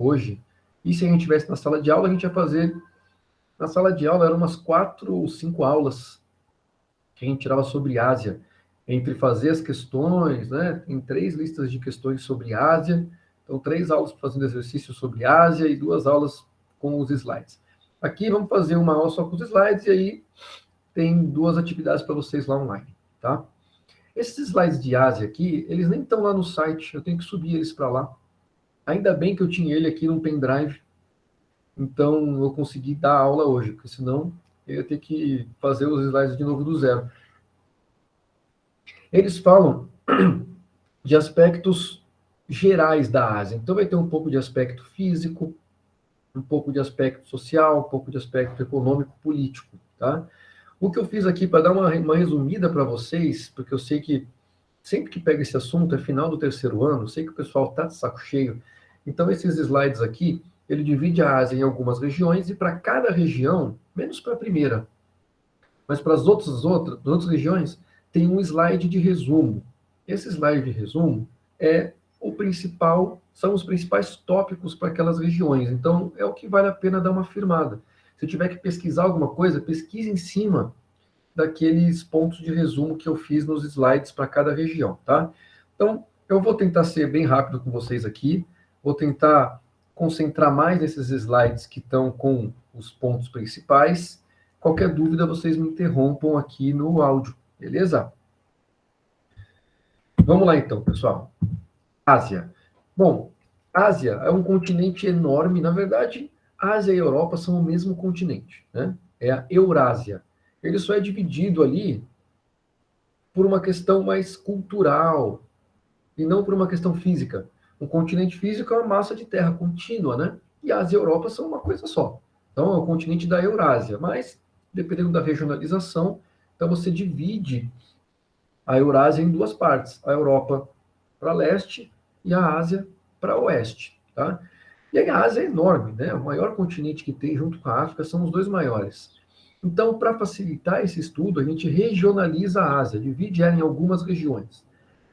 hoje. E se a gente estivesse na sala de aula, a gente ia fazer... Na sala de aula eram umas 4 ou 5 aulas que a gente tirava sobre Ásia, entre fazer as questões, né? Tem 3 listas de questões sobre Ásia, então 3 aulas fazendo exercício sobre Ásia e 2 aulas com os slides. Aqui vamos fazer uma aula só com os slides e aí tem 2 atividades para vocês lá online, tá? Esses slides de Ásia aqui, eles nem estão lá no site, eu tenho que subir eles para lá. Ainda bem que eu tinha ele aqui num pendrive, então eu consegui dar aula hoje, porque senão eu ia ter que fazer os slides de novo do zero. Eles falam de aspectos gerais da Ásia. Então vai ter um pouco de aspecto físico, um pouco de aspecto social, um pouco de aspecto econômico, político, tá? O que eu fiz aqui para dar uma resumida para vocês, porque eu sei que sempre que pega esse assunto é final do terceiro ano, eu sei que o pessoal está de saco cheio. Então esses slides aqui, ele divide a Ásia em algumas regiões e para cada região, menos para a primeira, mas para as outras regiões, tem um slide de resumo. Esse slide de resumo é o principal, são os principais tópicos para aquelas regiões. Então, é o que vale a pena dar uma firmada. Se tiver que pesquisar alguma coisa, pesquise em cima daqueles pontos de resumo que eu fiz nos slides para cada região, tá? Então, eu vou tentar ser bem rápido com vocês aqui, vou tentar concentrar mais nesses slides que estão com os pontos principais. Qualquer dúvida, vocês me interrompam aqui no áudio, beleza? Vamos lá então, pessoal. Ásia. Bom, Ásia é um continente enorme. Na verdade, Ásia e Europa são o mesmo continente, né? É a Eurásia. Ele só é dividido ali por uma questão mais cultural e não por uma questão física. Um continente físico é uma massa de terra contínua, né? E Ásia e Europa são uma coisa só. Então, é o continente da Eurásia. Mas, dependendo da regionalização, então você divide a Eurásia em 2 partes. A Europa para leste e a Ásia para oeste, tá? E a Ásia é enorme, né? O maior continente que tem junto com a África são os 2 maiores. Então, para facilitar esse estudo, a gente regionaliza a Ásia, divide ela em algumas regiões.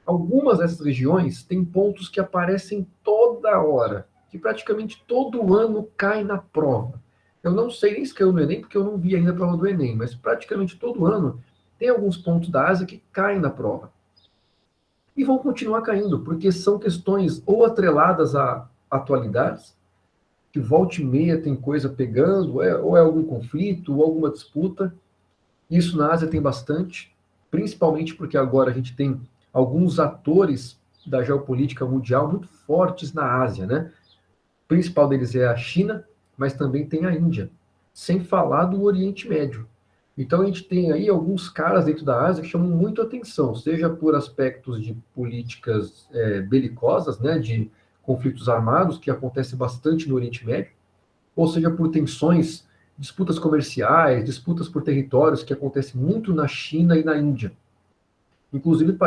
Algumas dessas regiões têm pontos que aparecem toda hora, que praticamente todo ano cai na prova. Eu não sei nem se caiu no Enem, porque eu não vi ainda a prova do Enem, mas praticamente todo ano tem alguns pontos da Ásia que caem na prova. E vão continuar caindo, porque são questões ou atreladas a atualidades, que volta e meia tem coisa pegando, ou é algum conflito, ou alguma disputa. Isso na Ásia tem bastante, principalmente porque agora a gente tem alguns atores da geopolítica mundial muito fortes na Ásia, né? O principal deles é a China, mas também tem a Índia, sem falar do Oriente Médio. Então a gente tem aí alguns caras dentro da Ásia que chamam muito atenção, seja por aspectos de políticas belicosas, né, de conflitos armados, que acontece bastante no Oriente Médio, ou seja por tensões, disputas comerciais, disputas por territórios, que acontecem muito na China e na Índia. Inclusive,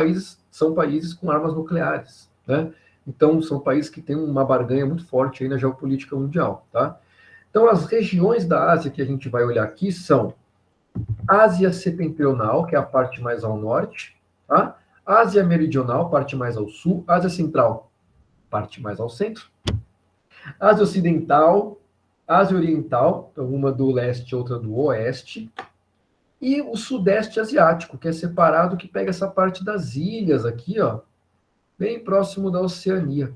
são países com armas nucleares, né? Então, são países que têm uma barganha muito forte aí na geopolítica mundial, tá? Então, as regiões da Ásia que a gente vai olhar aqui são Ásia Setentrional, que é a parte mais ao norte, tá? Ásia Meridional, parte mais ao sul. Ásia Central, parte mais ao centro. Ásia Ocidental, Ásia Oriental, então uma do leste, outra do oeste. E o Sudeste Asiático, que é separado, que pega essa parte das ilhas aqui, ó, bem próximo da Oceania,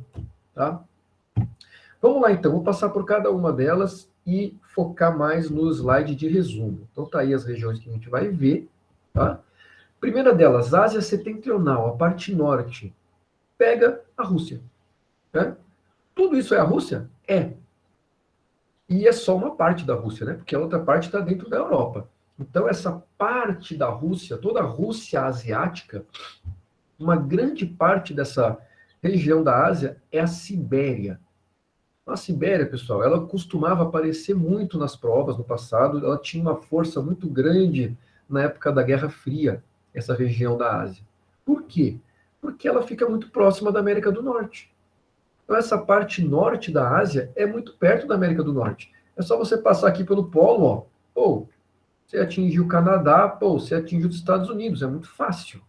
tá? Vamos lá, então, vou passar por cada uma delas e focar mais no slide de resumo. Então, tá aí as regiões que a gente vai ver, tá? Primeira delas, Ásia Setentrional, a parte norte, pega a Rússia, né? Tudo isso é a Rússia? É. E é só uma parte da Rússia, né? Porque a outra parte está dentro da Europa. Então, essa parte da Rússia, toda a Rússia asiática, uma grande parte dessa região da Ásia é a Sibéria. A Sibéria, pessoal, ela costumava aparecer muito nas provas no passado, ela tinha uma força muito grande na época da Guerra Fria, essa região da Ásia. Por quê? Porque ela fica muito próxima da América do Norte. Então, essa parte norte da Ásia é muito perto da América do Norte. É só você passar aqui pelo polo, ó. Ou você atinge o Canadá, pô, você atinge os Estados Unidos, é muito fácil.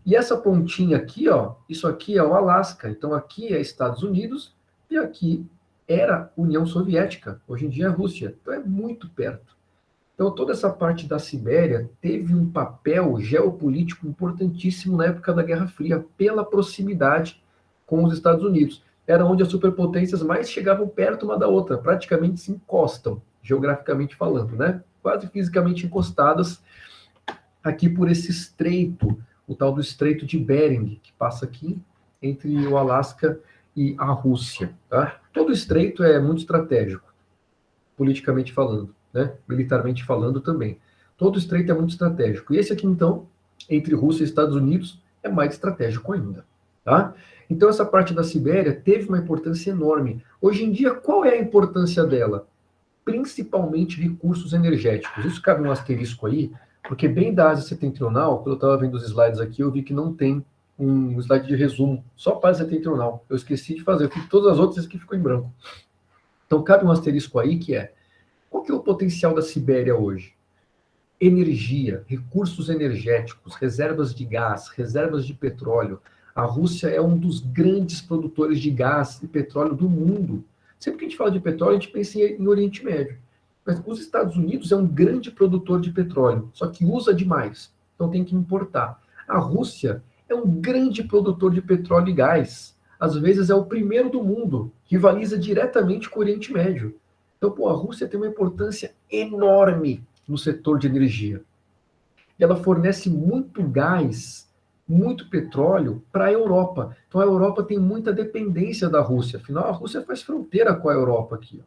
E essa pontinha aqui, ó, isso aqui é o Alasca. Então aqui é Estados Unidos e aqui era União Soviética, hoje em dia é Rússia, então é muito perto. Então toda essa parte da Sibéria teve um papel geopolítico importantíssimo na época da Guerra Fria, pela proximidade com os Estados Unidos. Era onde as superpotências mais chegavam perto uma da outra, praticamente se encostam, geograficamente falando, né? Quase fisicamente encostadas aqui por esse estreito, o tal do Estreito de Bering, que passa aqui entre o Alasca e a Rússia. Tá? Todo o estreito é muito estratégico, politicamente falando, né? Militarmente falando também. Todo o estreito é muito estratégico. E esse aqui, então, entre Rússia e Estados Unidos, é mais estratégico ainda. Tá? Então, essa parte da Sibéria teve uma importância enorme. Hoje em dia, qual é a importância dela? Principalmente recursos energéticos. Isso cabe um asterisco aí, porque bem da Ásia Setentrional, quando eu estava vendo os slides aqui, eu vi que não tem um slide de resumo, só para a Ásia Setentrional. Eu esqueci de fazer, eu fiz todas as outras que ficou em branco. Então cabe um asterisco aí que é, qual que é o potencial da Sibéria hoje? Energia, recursos energéticos, reservas de gás, reservas de petróleo. A Rússia é um dos grandes produtores de gás e petróleo do mundo. Sempre que a gente fala de petróleo, a gente pensa em Oriente Médio. Mas os Estados Unidos é um grande produtor de petróleo, só que usa demais, então tem que importar. A Rússia é um grande produtor de petróleo e gás. Às vezes é o primeiro do mundo, rivaliza diretamente com o Oriente Médio. Então, pô, a Rússia tem uma importância enorme no setor de energia. E ela fornece muito gás, muito petróleo para a Europa. Então a Europa tem muita dependência da Rússia. Afinal, a Rússia faz fronteira com a Europa aqui.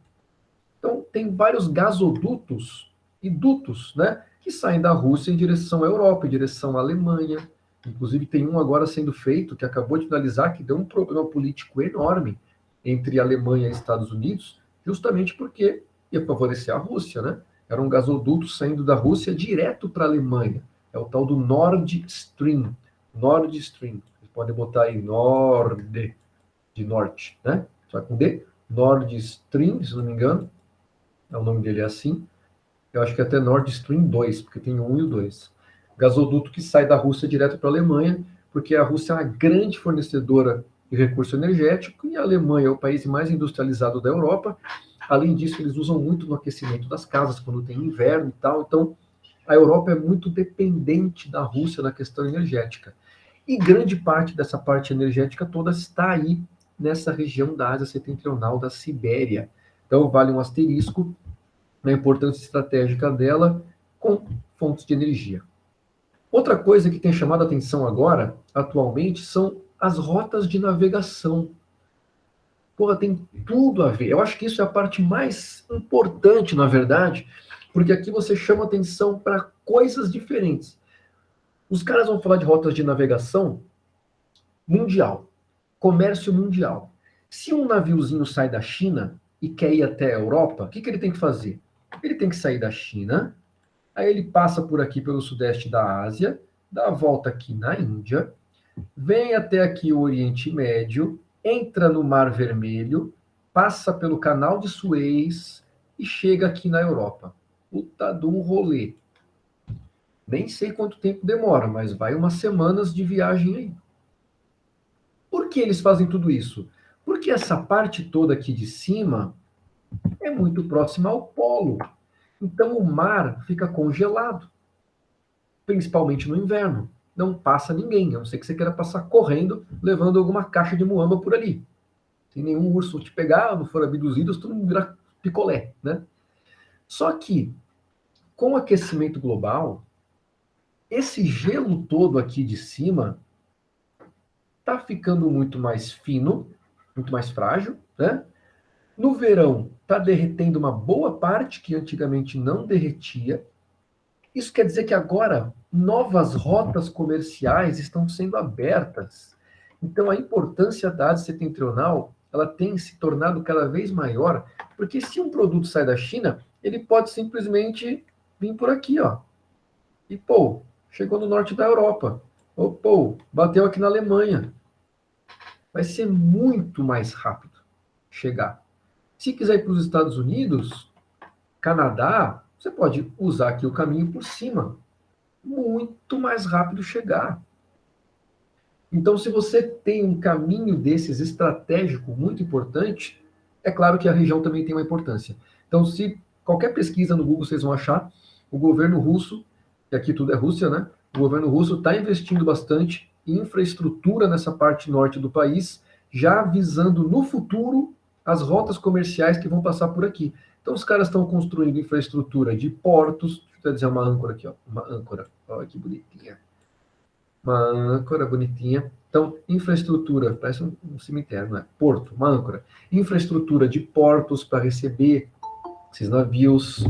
Então tem vários gasodutos e dutos, né, que saem da Rússia em direção à Europa, em direção à Alemanha. Inclusive tem um agora sendo feito, que acabou de finalizar, que deu um problema político enorme entre Alemanha e Estados Unidos, justamente porque ia favorecer a Rússia, né? Era um gasoduto saindo da Rússia direto para a Alemanha. É o tal do Nord Stream. Nord Stream. Vocês podem botar aí Nord, de norte, né? Só com D. Nord Stream, se não me engano. O nome dele é assim. Eu acho que é até Nord Stream 2, porque tem o 1 e o 2. Gasoduto que sai da Rússia direto para a Alemanha, porque a Rússia é uma grande fornecedora de recurso energético e a Alemanha é o país mais industrializado da Europa. Além disso, eles usam muito no aquecimento das casas quando tem inverno e tal. Então, a Europa é muito dependente da Rússia na questão energética. E grande parte dessa parte energética toda está aí nessa região da Ásia Setentrional, da Sibéria. Então, vale um asterisco na importância estratégica dela com fontes de energia. Outra coisa que tem chamado a atenção agora, atualmente, são as rotas de navegação. Porra, tem tudo a ver. Eu acho que isso é a parte mais importante, na verdade, porque aqui você chama atenção para coisas diferentes. Os caras vão falar de rotas de navegação mundial, comércio mundial. Se um naviozinho sai da China e quer ir até a Europa, o que, que ele tem que fazer? Ele tem que sair da China, aí ele passa por aqui pelo sudeste da Ásia, dá a volta aqui na Índia, vem até aqui o Oriente Médio, entra no Mar Vermelho, passa pelo Canal de Suez e chega aqui na Europa. Puta de um rolê. Nem sei quanto tempo demora, mas vai umas semanas de viagem aí. Por que eles fazem tudo isso? Porque essa parte toda aqui de cima é muito próxima ao polo. Então o mar fica congelado, principalmente no inverno. Não passa ninguém, a não ser que você queira passar correndo, levando alguma caixa de muamba por ali. Se nenhum urso te pegar, não for abduzido, tu não vira picolé, né? Só que, com o aquecimento global, esse gelo todo aqui de cima está ficando muito mais fino, muito mais frágil, né? No verão, está derretendo uma boa parte que antigamente não derretia. Isso quer dizer que agora novas rotas comerciais estão sendo abertas. Então, a importância da Ásia Setentrional ela tem se tornado cada vez maior, porque se um produto sai da China, ele pode simplesmente vir por aqui, ó. E, pô, chegou no norte da Europa. Ou, pô, bateu aqui na Alemanha. Vai ser muito mais rápido chegar. Se quiser ir para os Estados Unidos, Canadá, você pode usar aqui o caminho por cima. Muito mais rápido chegar. Então, se você tem um caminho desses estratégico muito importante, É claro que a região também tem uma importância. Então, se qualquer pesquisa no Google vocês vão achar, o governo russo, e aqui tudo é Rússia, né? O governo russo está investindo bastante em infraestrutura nessa parte norte do país, já visando no futuro as rotas comerciais que vão passar por aqui. Então, os caras estão construindo infraestrutura de portos, deixa eu dizer uma âncora aqui, ó, uma âncora, olha que bonitinha. Uma âncora bonitinha. Então, infraestrutura, parece um cemitério, não é? Porto, uma âncora. Infraestrutura de portos para receber esses navios,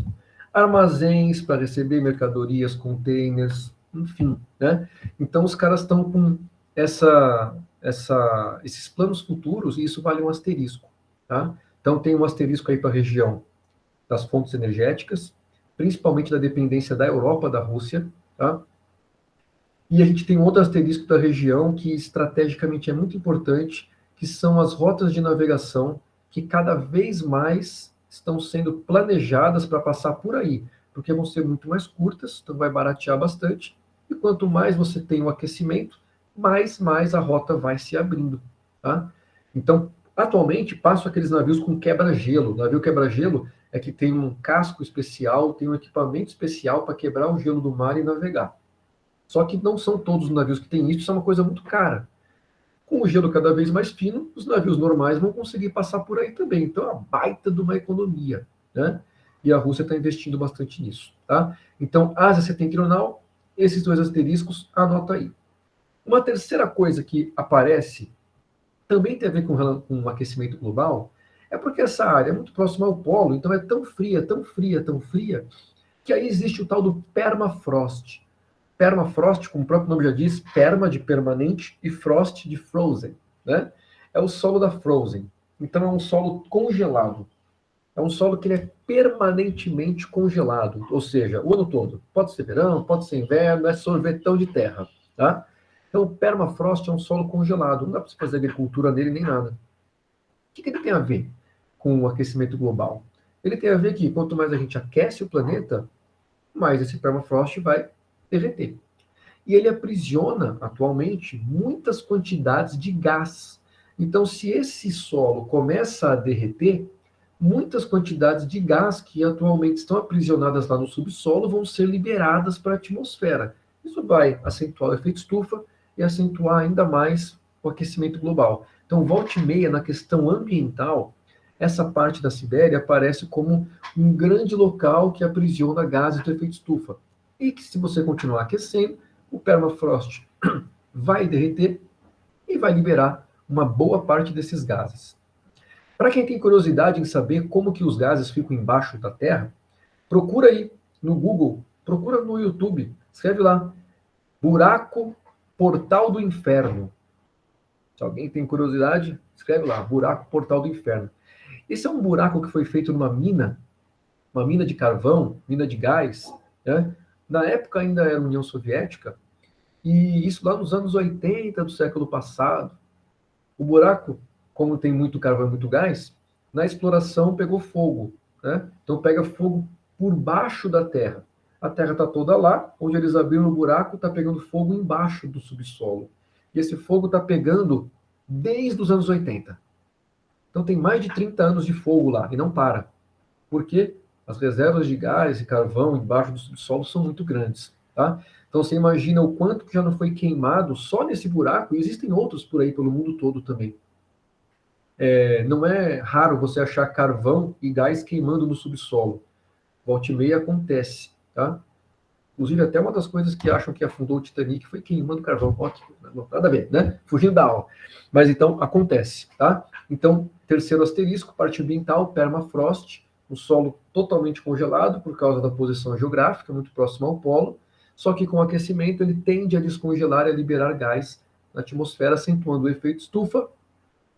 armazéns para receber mercadorias, containers, enfim, né? Então, os caras estão com esses planos futuros e isso vale um asterisco, tá? Então, tem um asterisco aí para a região das fontes energéticas, principalmente da dependência da Europa, da Rússia, tá? E a gente tem outro asterisco da região que estrategicamente é muito importante, que são as rotas de navegação que cada vez mais estão sendo planejadas para passar por aí, porque vão ser muito mais curtas, então vai baratear bastante, e quanto mais você tem o aquecimento, mais a rota vai se abrindo, tá? Então, atualmente, passam aqueles navios com quebra-gelo. Navio quebra-gelo é que tem um casco especial, tem um equipamento especial para quebrar o gelo do mar e navegar. Só que não são todos os navios que têm isso é uma coisa muito cara. Com o gelo cada vez mais fino, os navios normais vão conseguir passar por aí também. Então é uma baita de uma economia, né? E a Rússia está investindo bastante nisso, tá? Então, Ásia setentrional, esses dois asteriscos, anota aí. Uma terceira coisa que aparece, também tem a ver com o aquecimento global, é porque essa área é muito próxima ao polo, então é tão fria, tão fria, tão fria, que aí existe o tal do permafrost. Permafrost, como o próprio nome já diz, perma de permanente e frost de frozen, né? É o solo da Frozen. Então é um solo congelado. É um solo que ele é permanentemente congelado, ou seja, o ano todo. Pode ser verão, pode ser inverno, é sorvetão de terra, tá? Então o permafrost é um solo congelado, não dá para você fazer agricultura nele nem nada. O que ele tem a ver com o aquecimento global? Ele tem a ver que quanto mais a gente aquece o planeta, mais esse permafrost vai derreter. E ele aprisiona, atualmente, muitas quantidades de gás. Então, se esse solo começa a derreter, muitas quantidades de gás que atualmente estão aprisionadas lá no subsolo vão ser liberadas para a atmosfera. Isso vai acentuar o efeito estufa e acentuar ainda mais o aquecimento global. Então, volta e meia, na questão ambiental, essa parte da Sibéria aparece como um grande local que aprisiona gases do efeito estufa. E que, se você continuar aquecendo, o permafrost vai derreter e vai liberar uma boa parte desses gases. Para quem tem curiosidade em saber como que os gases ficam embaixo da Terra, procura aí no Google, procura no YouTube, escreve lá, buraco portal do inferno. Se alguém tem curiosidade, escreve lá, buraco portal do inferno. Esse é um buraco que foi feito numa mina, uma mina de carvão, mina de gás, né? Na época ainda era União Soviética, e isso lá nos anos 80 do século passado. O buraco, como tem muito carvão e muito gás, na exploração pegou fogo, né? Então pega fogo por baixo da terra. A terra está toda lá, onde eles abriram o buraco, está pegando fogo embaixo do subsolo. E esse fogo está pegando desde os anos 80. Então tem mais de 30 anos de fogo lá, e não para. Porque as reservas de gás e carvão embaixo do subsolo são muito grandes, tá? Então você imagina o quanto que já não foi queimado só nesse buraco, e existem outros por aí pelo mundo todo também. Não é raro você achar carvão e gás queimando no subsolo. Volta e meia acontece, tá? Inclusive, até uma das coisas que acham que afundou o Titanic foi queimando carvão. Ótimo, nada a ver, né? Fugindo da aula. Mas então, acontece, tá? Então, terceiro asterisco, parte ambiental, permafrost, o solo totalmente congelado por causa da posição geográfica, muito próximo ao polo, só que com o aquecimento ele tende a descongelar e a liberar gás na atmosfera, acentuando o efeito estufa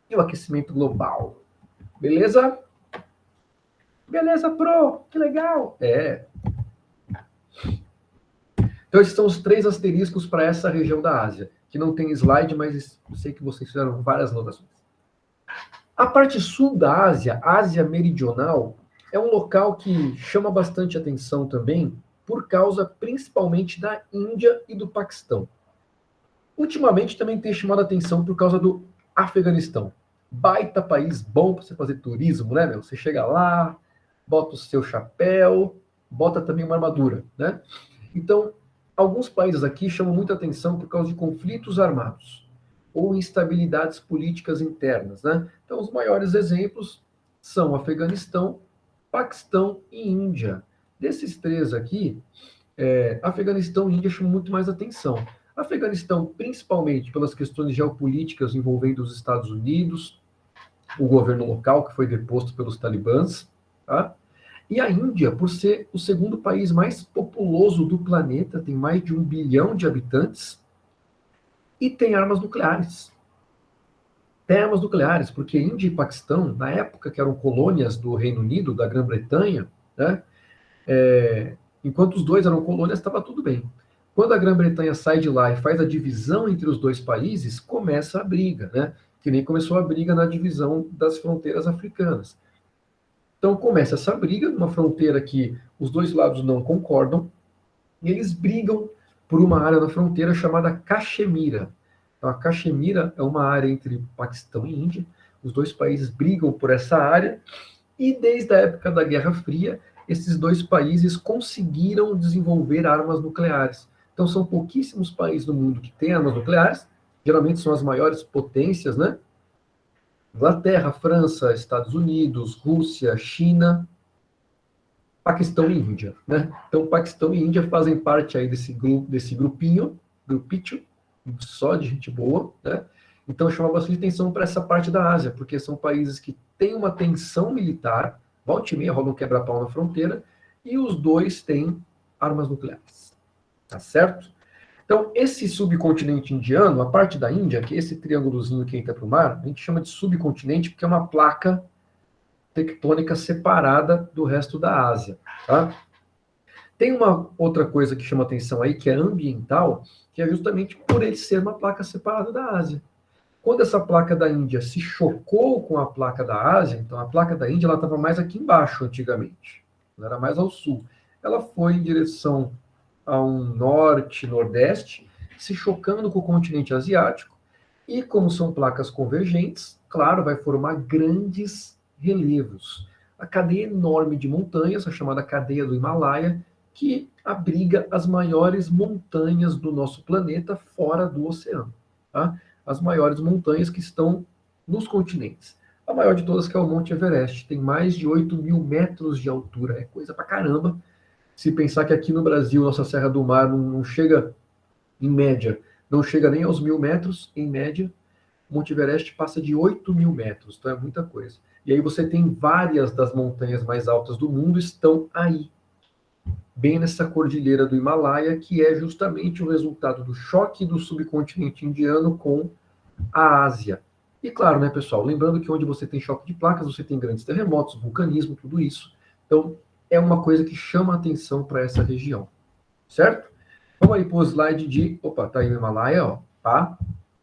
e o aquecimento global. Beleza? Beleza, Pro? Que legal! Então, esses são os 3 asteriscos para essa região da Ásia, que não tem slide, mas eu sei que vocês fizeram várias anotações. A parte sul da Ásia, Ásia Meridional, é um local que chama bastante atenção também, por causa principalmente da Índia e do Paquistão. Ultimamente também tem chamado a atenção por causa do Afeganistão. baita país bom para você fazer turismo, né, meu? Você chega lá, bota o seu chapéu, bota também uma armadura, né? Então, alguns países aqui chamam muita atenção por causa de conflitos armados ou instabilidades políticas internas, né? Então, os maiores exemplos são Afeganistão, Paquistão e Índia. Desses três aqui, Afeganistão e Índia chamam muito mais atenção. Afeganistão, principalmente pelas questões geopolíticas envolvendo os Estados Unidos, o governo local, que foi deposto pelos talibãs, tá? E a Índia, por ser o segundo país mais populoso do planeta, tem mais de 1 bilhão de habitantes, e tem armas nucleares. Tem armas nucleares, porque Índia e Paquistão, na época que eram colônias do Reino Unido, da Grã-Bretanha, né, enquanto os dois eram colônias, estava tudo bem. Quando a Grã-Bretanha sai de lá e faz a divisão entre os dois países, começa a briga, né? Que nem começou a briga na divisão das fronteiras africanas. Então começa essa briga, numa fronteira que os dois lados não concordam, e eles brigam por uma área na fronteira chamada Caxemira. Então a Caxemira é uma área entre Paquistão e Índia, os dois países brigam por essa área, e desde a época da Guerra Fria, esses dois países conseguiram desenvolver armas nucleares. Então são pouquíssimos países no mundo que têm armas nucleares, geralmente são as maiores potências, né? Inglaterra, França, Estados Unidos, Rússia, China, Paquistão e Índia, né? Então, Paquistão e Índia fazem parte aí desse grupinho, só de gente boa, né? Então, chama bastante atenção para essa parte da Ásia, porque são países que têm uma tensão militar, volta e meia rola um quebra-pau na fronteira, e os dois têm armas nucleares, tá certo? Então, esse subcontinente indiano, a parte da Índia, que é esse triângulozinho que entra para o mar, a gente chama de subcontinente porque é uma placa tectônica separada do resto da Ásia, tá? Tem uma outra coisa que chama atenção aí, que é ambiental, que é justamente por ele ser uma placa separada da Ásia. Quando essa placa da Índia se chocou com a placa da Ásia, então a placa da Índia estava mais aqui embaixo antigamente, ela era mais ao sul. Ela foi em direção a um norte, nordeste, se chocando com o continente asiático, e como são placas convergentes, claro, vai formar grandes relevos. A cadeia enorme de montanhas, a chamada cadeia do Himalaia, que abriga as maiores montanhas do nosso planeta fora do oceano. Tá? As maiores montanhas que estão nos continentes. A maior de todas que é o Monte Everest, tem mais de 8.000 metros de altura, é coisa pra caramba. Se pensar que aqui no Brasil, nossa Serra do Mar não chega, em média, não chega nem aos 1.000 metros, em média, o Monte Everest passa de 8.000 metros, então é muita coisa. E aí você tem várias das montanhas mais altas do mundo estão aí, bem nessa cordilheira do Himalaia, que é justamente o resultado do choque do subcontinente indiano com a Ásia. E claro, né, pessoal, lembrando que onde você tem choque de placas, você tem grandes terremotos, vulcanismo, tudo isso. Então, é uma coisa que chama a atenção para essa região, certo? Vamos aí para o slide de... Opa, tá aí o Himalaia, ó, tá?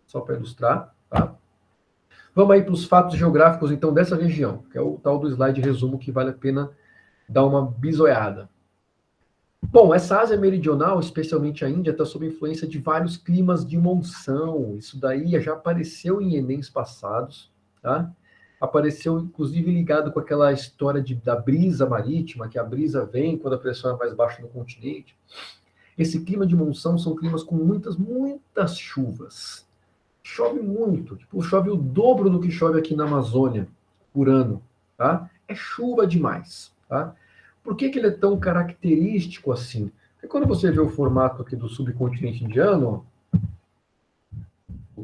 Só para ilustrar, tá? Vamos aí para os fatos geográficos, então, dessa região, que é o tal do slide resumo que vale a pena dar uma bisoiada. Bom, essa Ásia Meridional, especialmente a Índia, está sob influência de vários climas de monção. Isso daí já apareceu em Enems passados, tá? Apareceu, inclusive, ligado com aquela história da brisa marítima, que a brisa vem quando a pressão é mais baixa no continente. Esse clima de monção são climas com muitas chuvas. Chove muito, tipo, chove o dobro do que chove aqui na Amazônia por ano, tá? É chuva demais, tá? Por que ele é tão característico assim? Porque quando você vê o formato aqui do subcontinente indiano,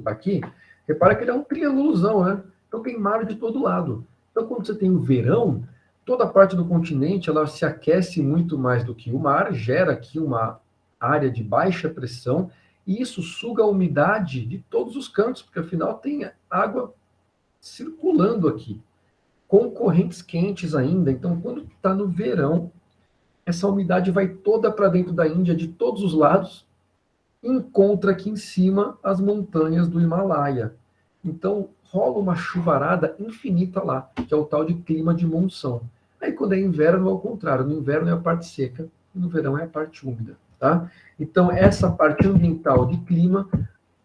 aqui, repara que ele é um triângulozão, né? Então tem mar de todo lado. Então quando você tem o verão, toda a parte do continente ela se aquece muito mais do que o mar, gera aqui uma área de baixa pressão, e isso suga a umidade de todos os cantos, porque afinal tem água circulando aqui, com correntes quentes ainda. Então, quando está no verão, essa umidade vai toda para dentro da Índia, de todos os lados, e encontra aqui em cima as montanhas do Himalaia. Então, rola uma chuvarada infinita lá, que é o tal de clima de monção. Aí, quando é inverno, é o contrário. No inverno é a parte seca, e no verão é a parte úmida. Tá? Então, essa parte ambiental de clima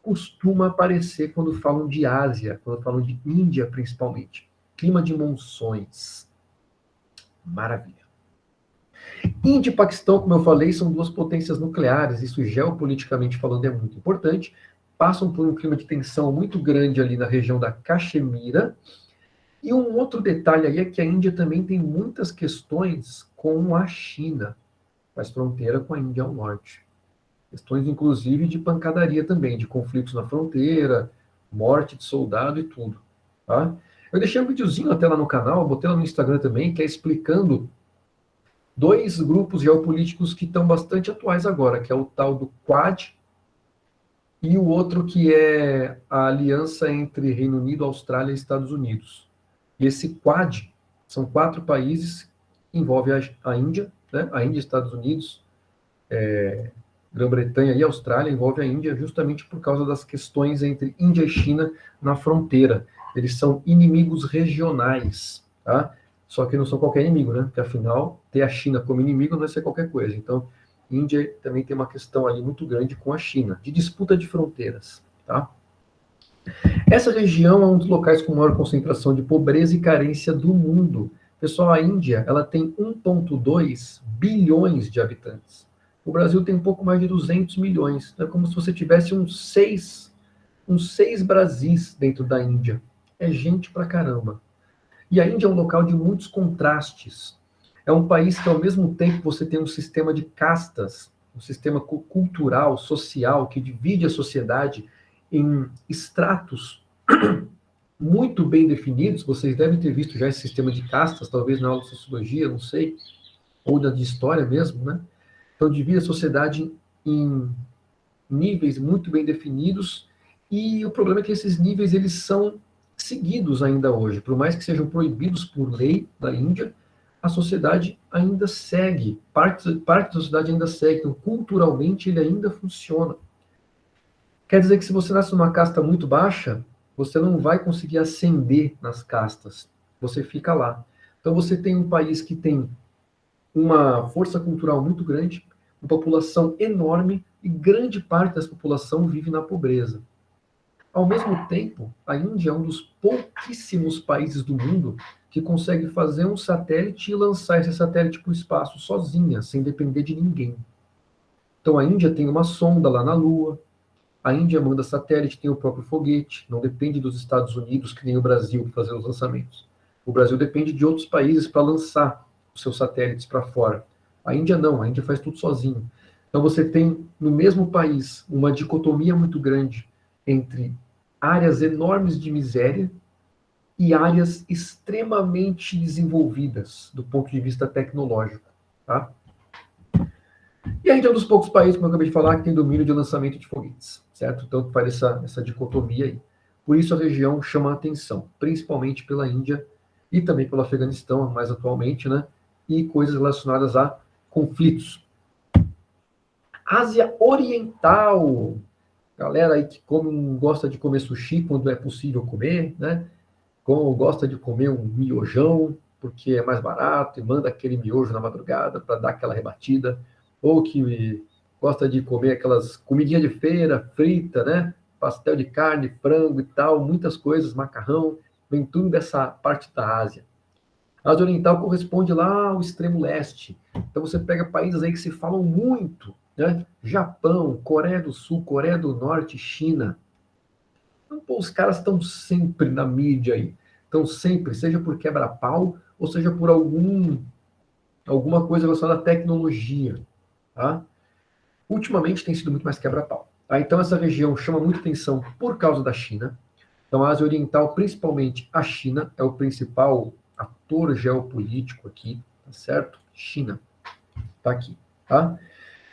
costuma aparecer quando falam de Ásia, quando falam de Índia, principalmente. Clima de monções. Maravilha. Índia e Paquistão, como eu falei, são duas potências nucleares, isso geopoliticamente falando é muito importante. Passam por um clima de tensão muito grande ali na região da Caxemira. E um outro detalhe aí é que a Índia também tem muitas questões com a China, faz fronteira com a Índia ao norte. Questões, inclusive, de pancadaria também, de conflitos na fronteira, morte de soldado e tudo. Tá? Eu deixei um videozinho até lá no canal, botei lá no Instagram também, que é explicando dois grupos geopolíticos que estão bastante atuais agora, que é o tal do Quad e o outro que é a aliança entre Reino Unido, Austrália e Estados Unidos. E esse Quad são 4 países, envolve a Índia, né? A Índia, Estados Unidos, Grã-Bretanha e Austrália, envolve a Índia justamente por causa das questões entre Índia e China na fronteira. Eles são inimigos regionais, tá? Só que não são qualquer inimigo, né? Porque afinal, ter a China como inimigo não é ser qualquer coisa. Então, Índia também tem uma questão ali muito grande com a China, de disputa de fronteiras, tá? Essa região é um dos locais com maior concentração de pobreza e carência do mundo. Pessoal, a Índia, ela tem 1,2 bilhões de habitantes. O Brasil tem um pouco mais de 200 milhões. É como se você tivesse uns seis Brasis dentro da Índia. É gente pra caramba. E a Índia é um local de muitos contrastes. É um país que, ao mesmo tempo, você tem um sistema de castas, um sistema cultural, social, que divide a sociedade em estratos muito bem definidos. Vocês devem ter visto já esse sistema de castas, talvez na aula de sociologia, não sei, ou de história mesmo, né? Então, divide a sociedade em níveis muito bem definidos, e o problema é que esses níveis eles são seguidos ainda hoje. Por mais que sejam proibidos por lei da Índia, a sociedade ainda segue, parte da sociedade ainda segue, então culturalmente ele ainda funciona. Quer dizer que se você nasce numa casta muito baixa, você não vai conseguir ascender nas castas, você fica lá. Então você tem um país que tem uma força cultural muito grande, uma população enorme, e grande parte dessa população vive na pobreza. Ao mesmo tempo, a Índia é um dos pouquíssimos países do mundo que consegue fazer um satélite e lançar esse satélite para o espaço sozinha, sem depender de ninguém. Então a Índia tem uma sonda lá na Lua, a Índia manda satélite, tem o próprio foguete, não depende dos Estados Unidos, que nem o Brasil, para fazer os lançamentos. O Brasil depende de outros países para lançar os seus satélites para fora. A Índia não, a Índia faz tudo sozinho. Então você tem no mesmo país uma dicotomia muito grande entre áreas enormes de miséria e áreas extremamente desenvolvidas do ponto de vista tecnológico, tá? E a Índia é um dos poucos países, como eu acabei de falar, que tem domínio de lançamento de foguetes, certo? Então faz essa dicotomia aí. Por isso a região chama a atenção, principalmente pela Índia e também pelo Afeganistão, mais atualmente, né? E coisas relacionadas a conflitos. Ásia Oriental. Galera aí que gosta de comer sushi quando é possível comer, né? Como gosta de comer um miojão, porque é mais barato, e manda aquele miojo na madrugada para dar aquela rebatida. Ou que gosta de comer aquelas comidinhas de feira, frita, né? Pastel de carne, frango e tal, muitas coisas, macarrão, vem tudo dessa parte da Ásia. A Ásia Oriental corresponde lá ao extremo leste. Então você pega países aí que se falam muito, né? Japão, Coreia do Sul, Coreia do Norte, China. Então, pô, os caras estão sempre na mídia aí. Estão sempre, seja por quebra-pau, ou seja por alguma coisa relacionada à tecnologia. Tá? Ultimamente tem sido muito mais quebra-pau. Tá? Então essa região chama muita atenção por causa da China. Então a Ásia Oriental, principalmente a China, é o principal ator geopolítico aqui, tá certo? China, tá aqui, tá?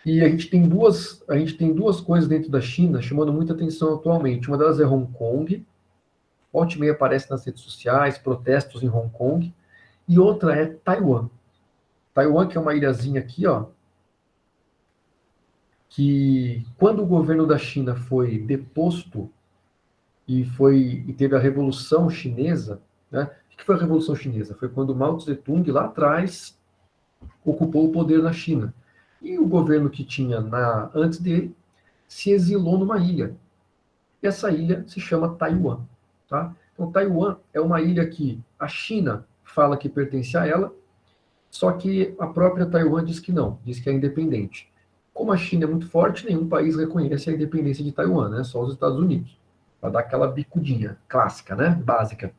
E a gente tem duas coisas dentro da China chamando muita atenção atualmente. Uma delas é Hong Kong, volta e meia aparece nas redes sociais, protestos em Hong Kong, e outra é Taiwan. Taiwan, que é uma ilhazinha aqui, ó, que quando o governo da China foi deposto e teve a Revolução Chinesa, né? O que foi a Revolução Chinesa? Foi quando Mao Tse-tung, lá atrás, ocupou o poder na China. E o governo que tinha antes dele se exilou numa ilha. Essa ilha se chama Taiwan, tá? Então, Taiwan é uma ilha que a China fala que pertence a ela, só que a própria Taiwan diz que não, diz que é independente. Como a China é muito forte, nenhum país reconhece a independência de Taiwan, né? Só os Estados Unidos, para dar aquela bicudinha clássica, né? Básica.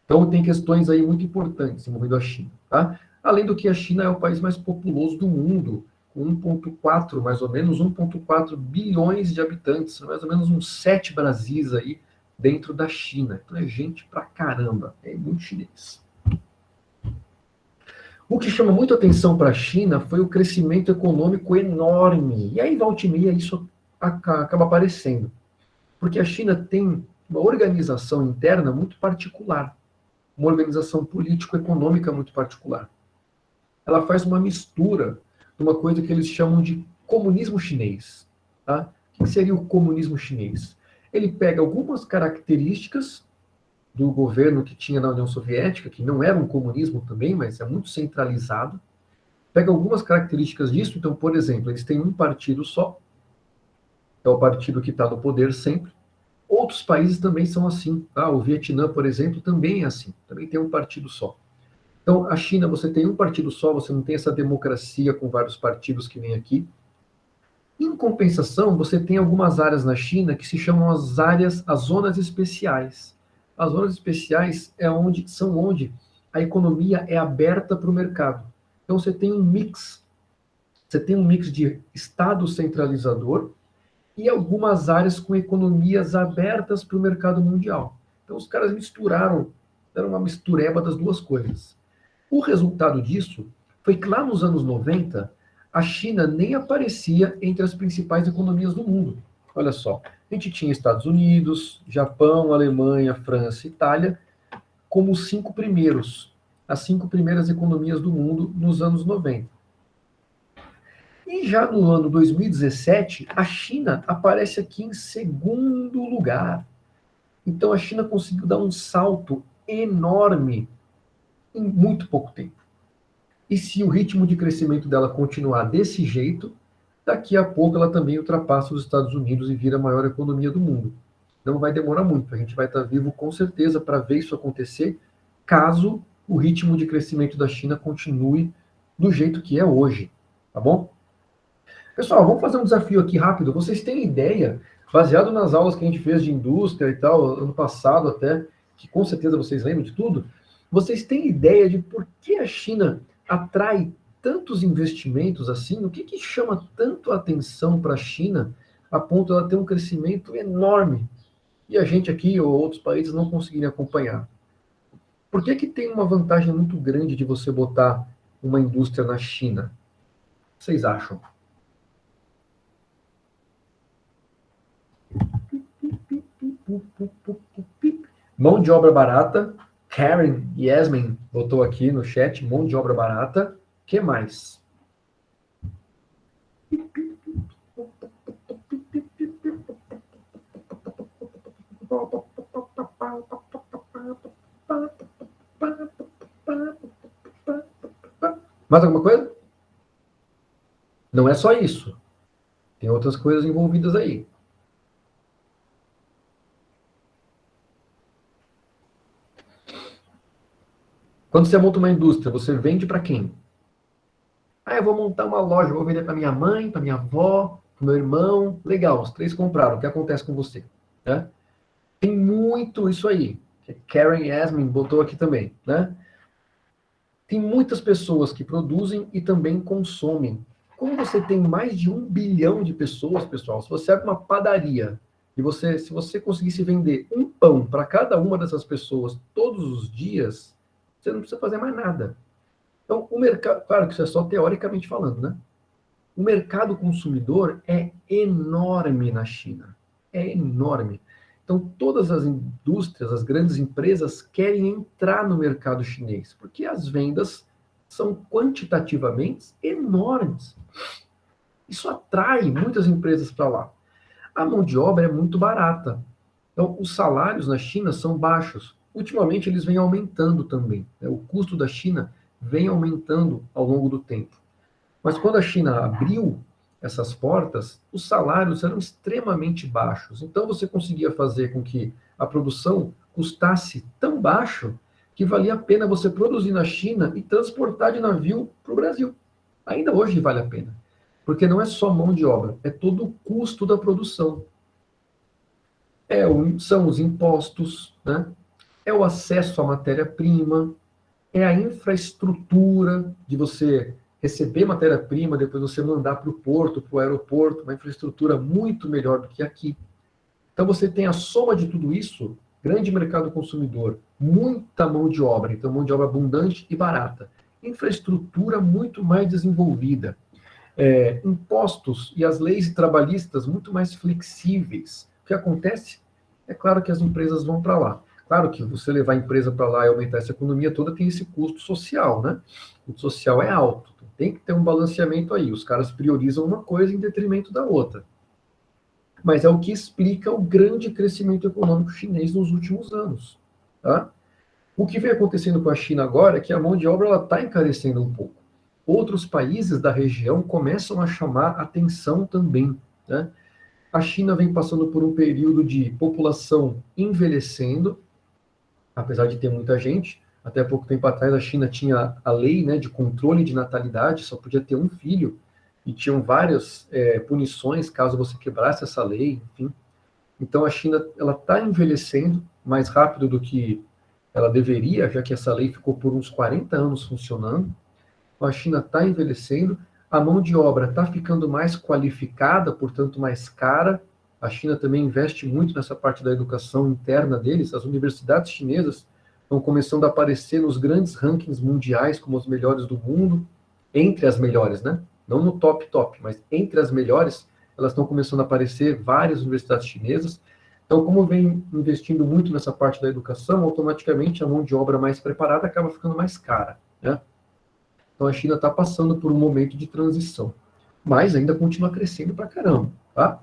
Então, tem questões aí muito importantes envolvendo a China, tá? Além do que a China é o país mais populoso do mundo, com 1,4, mais ou menos, 1,4 bilhões de habitantes, mais ou menos uns 7 Brasis aí dentro da China. Então é gente pra caramba, é muito chinês. O que chama muito atenção para a China foi o crescimento econômico enorme. E aí, volta e meia, isso acaba aparecendo. Porque a China tem uma organização interna muito particular, uma organização político-econômica muito particular. Ela faz uma mistura de uma coisa que eles chamam de comunismo chinês. Tá? O que seria o comunismo chinês? Ele pega algumas características do governo que tinha na União Soviética, que não era um comunismo também, mas é muito centralizado, pega algumas características disso. Então, por exemplo, eles têm um partido só, é o partido que está no poder sempre. Outros países também são assim. Tá? O Vietnã, por exemplo, também é assim, também tem um partido só. Então, a China, você tem um partido só, você não tem essa democracia com vários partidos que vem aqui. Em compensação, você tem algumas áreas na China que se chamam as zonas especiais. As zonas especiais são onde a economia é aberta para o mercado. Então você tem um mix. Você tem um mix de Estado centralizador e algumas áreas com economias abertas para o mercado mundial. Então os caras misturaram, deram uma mistureba das duas coisas. O resultado disso foi que lá nos anos 90, a China nem aparecia entre as principais economias do mundo. Olha só, a gente tinha Estados Unidos, Japão, Alemanha, França, Itália, como os 5 primeiros, as 5 primeiras economias do mundo nos anos 90. E já no ano 2017, a China aparece aqui em segundo lugar. Então a China conseguiu dar um salto enorme em muito pouco tempo. E se o ritmo de crescimento dela continuar desse jeito, daqui a pouco ela também ultrapassa os Estados Unidos e vira a maior economia do mundo. Não vai demorar muito, a gente vai estar vivo com certeza para ver isso acontecer, caso o ritmo de crescimento da China continue do jeito que é hoje, tá bom? Pessoal, vamos fazer um desafio aqui rápido. Vocês têm ideia, baseado nas aulas que a gente fez de indústria e tal, ano passado até, que com certeza vocês lembram de tudo, vocês têm ideia de por que a China atrai tantos investimentos assim? O que chama tanto a atenção para a China a ponto de ela ter um crescimento enorme e a gente aqui ou outros países não conseguirem acompanhar? Por que tem uma vantagem muito grande de você botar uma indústria na China? O que vocês acham? Mão de obra barata. Karen Yasmin botou aqui no chat, mão de obra barata. O que mais? Mais alguma coisa? Não é só isso. Tem outras coisas envolvidas aí. Quando você monta uma indústria, você vende para quem? Ah, eu vou montar uma loja, vou vender para minha mãe, para minha avó, para meu irmão. Legal, os 3 compraram. O que acontece com você? Né? Tem muito isso aí. Que Karen Yasmin botou aqui também. Né? Tem muitas pessoas que produzem e também consomem. Como você tem mais de 1 bilhão de pessoas, pessoal, se você abre uma padaria e se você conseguisse vender um pão para cada uma dessas pessoas todos os dias, você não precisa fazer mais nada. Então, o mercado, claro que isso é só teoricamente falando, né? O mercado consumidor é enorme na China. É enorme. Então, todas as indústrias, as grandes empresas querem entrar no mercado chinês, porque as vendas são quantitativamente enormes. Isso atrai muitas empresas para lá. A mão de obra é muito barata. Então, os salários na China são baixos. Ultimamente, eles vêm aumentando também. Né? O custo da China vem aumentando ao longo do tempo. Mas quando a China abriu, essas portas, os salários eram extremamente baixos. Então você conseguia fazer com que a produção custasse tão baixo que valia a pena você produzir na China e transportar de navio para o Brasil. Ainda hoje vale a pena, porque não é só mão de obra, é todo o custo da produção. São os impostos, né? É o acesso à matéria-prima, é a infraestrutura de você receber matéria-prima, depois você mandar para o porto, para o aeroporto, uma infraestrutura muito melhor do que aqui. Então você tem a soma de tudo isso, grande mercado consumidor, muita mão de obra, então mão de obra abundante e barata, infraestrutura muito mais desenvolvida, impostos e as leis trabalhistas muito mais flexíveis. O que acontece? É claro que as empresas vão para lá. Claro que você levar a empresa para lá e aumentar essa economia toda tem esse custo social, né? O custo social é alto, tem que ter um balanceamento aí. Os caras priorizam uma coisa em detrimento da outra. Mas é o que explica o grande crescimento econômico chinês nos últimos anos. Tá? O que vem acontecendo com a China agora é que a mão de obra está encarecendo um pouco. Outros países da região começam a chamar atenção também. Né? A China vem passando por um período de população envelhecendo, apesar de ter muita gente. Até pouco tempo atrás, a China tinha a lei, né, de controle de natalidade, só podia ter um filho, e tinham várias punições caso você quebrasse essa lei, enfim. Então, a China está envelhecendo mais rápido do que ela deveria, já que essa lei ficou por uns 40 anos funcionando. Então, a China está envelhecendo, a mão de obra está ficando mais qualificada, portanto, mais cara. A China também investe muito nessa parte da educação interna deles. As universidades chinesas estão começando a aparecer nos grandes rankings mundiais como as melhores do mundo, entre as melhores, né? Não no top, mas entre as melhores, elas estão começando a aparecer várias universidades chinesas. Então, como vem investindo muito nessa parte da educação, automaticamente a mão de obra mais preparada acaba ficando mais cara, né? Então, a China está passando por um momento de transição, mas ainda continua crescendo pra caramba, tá?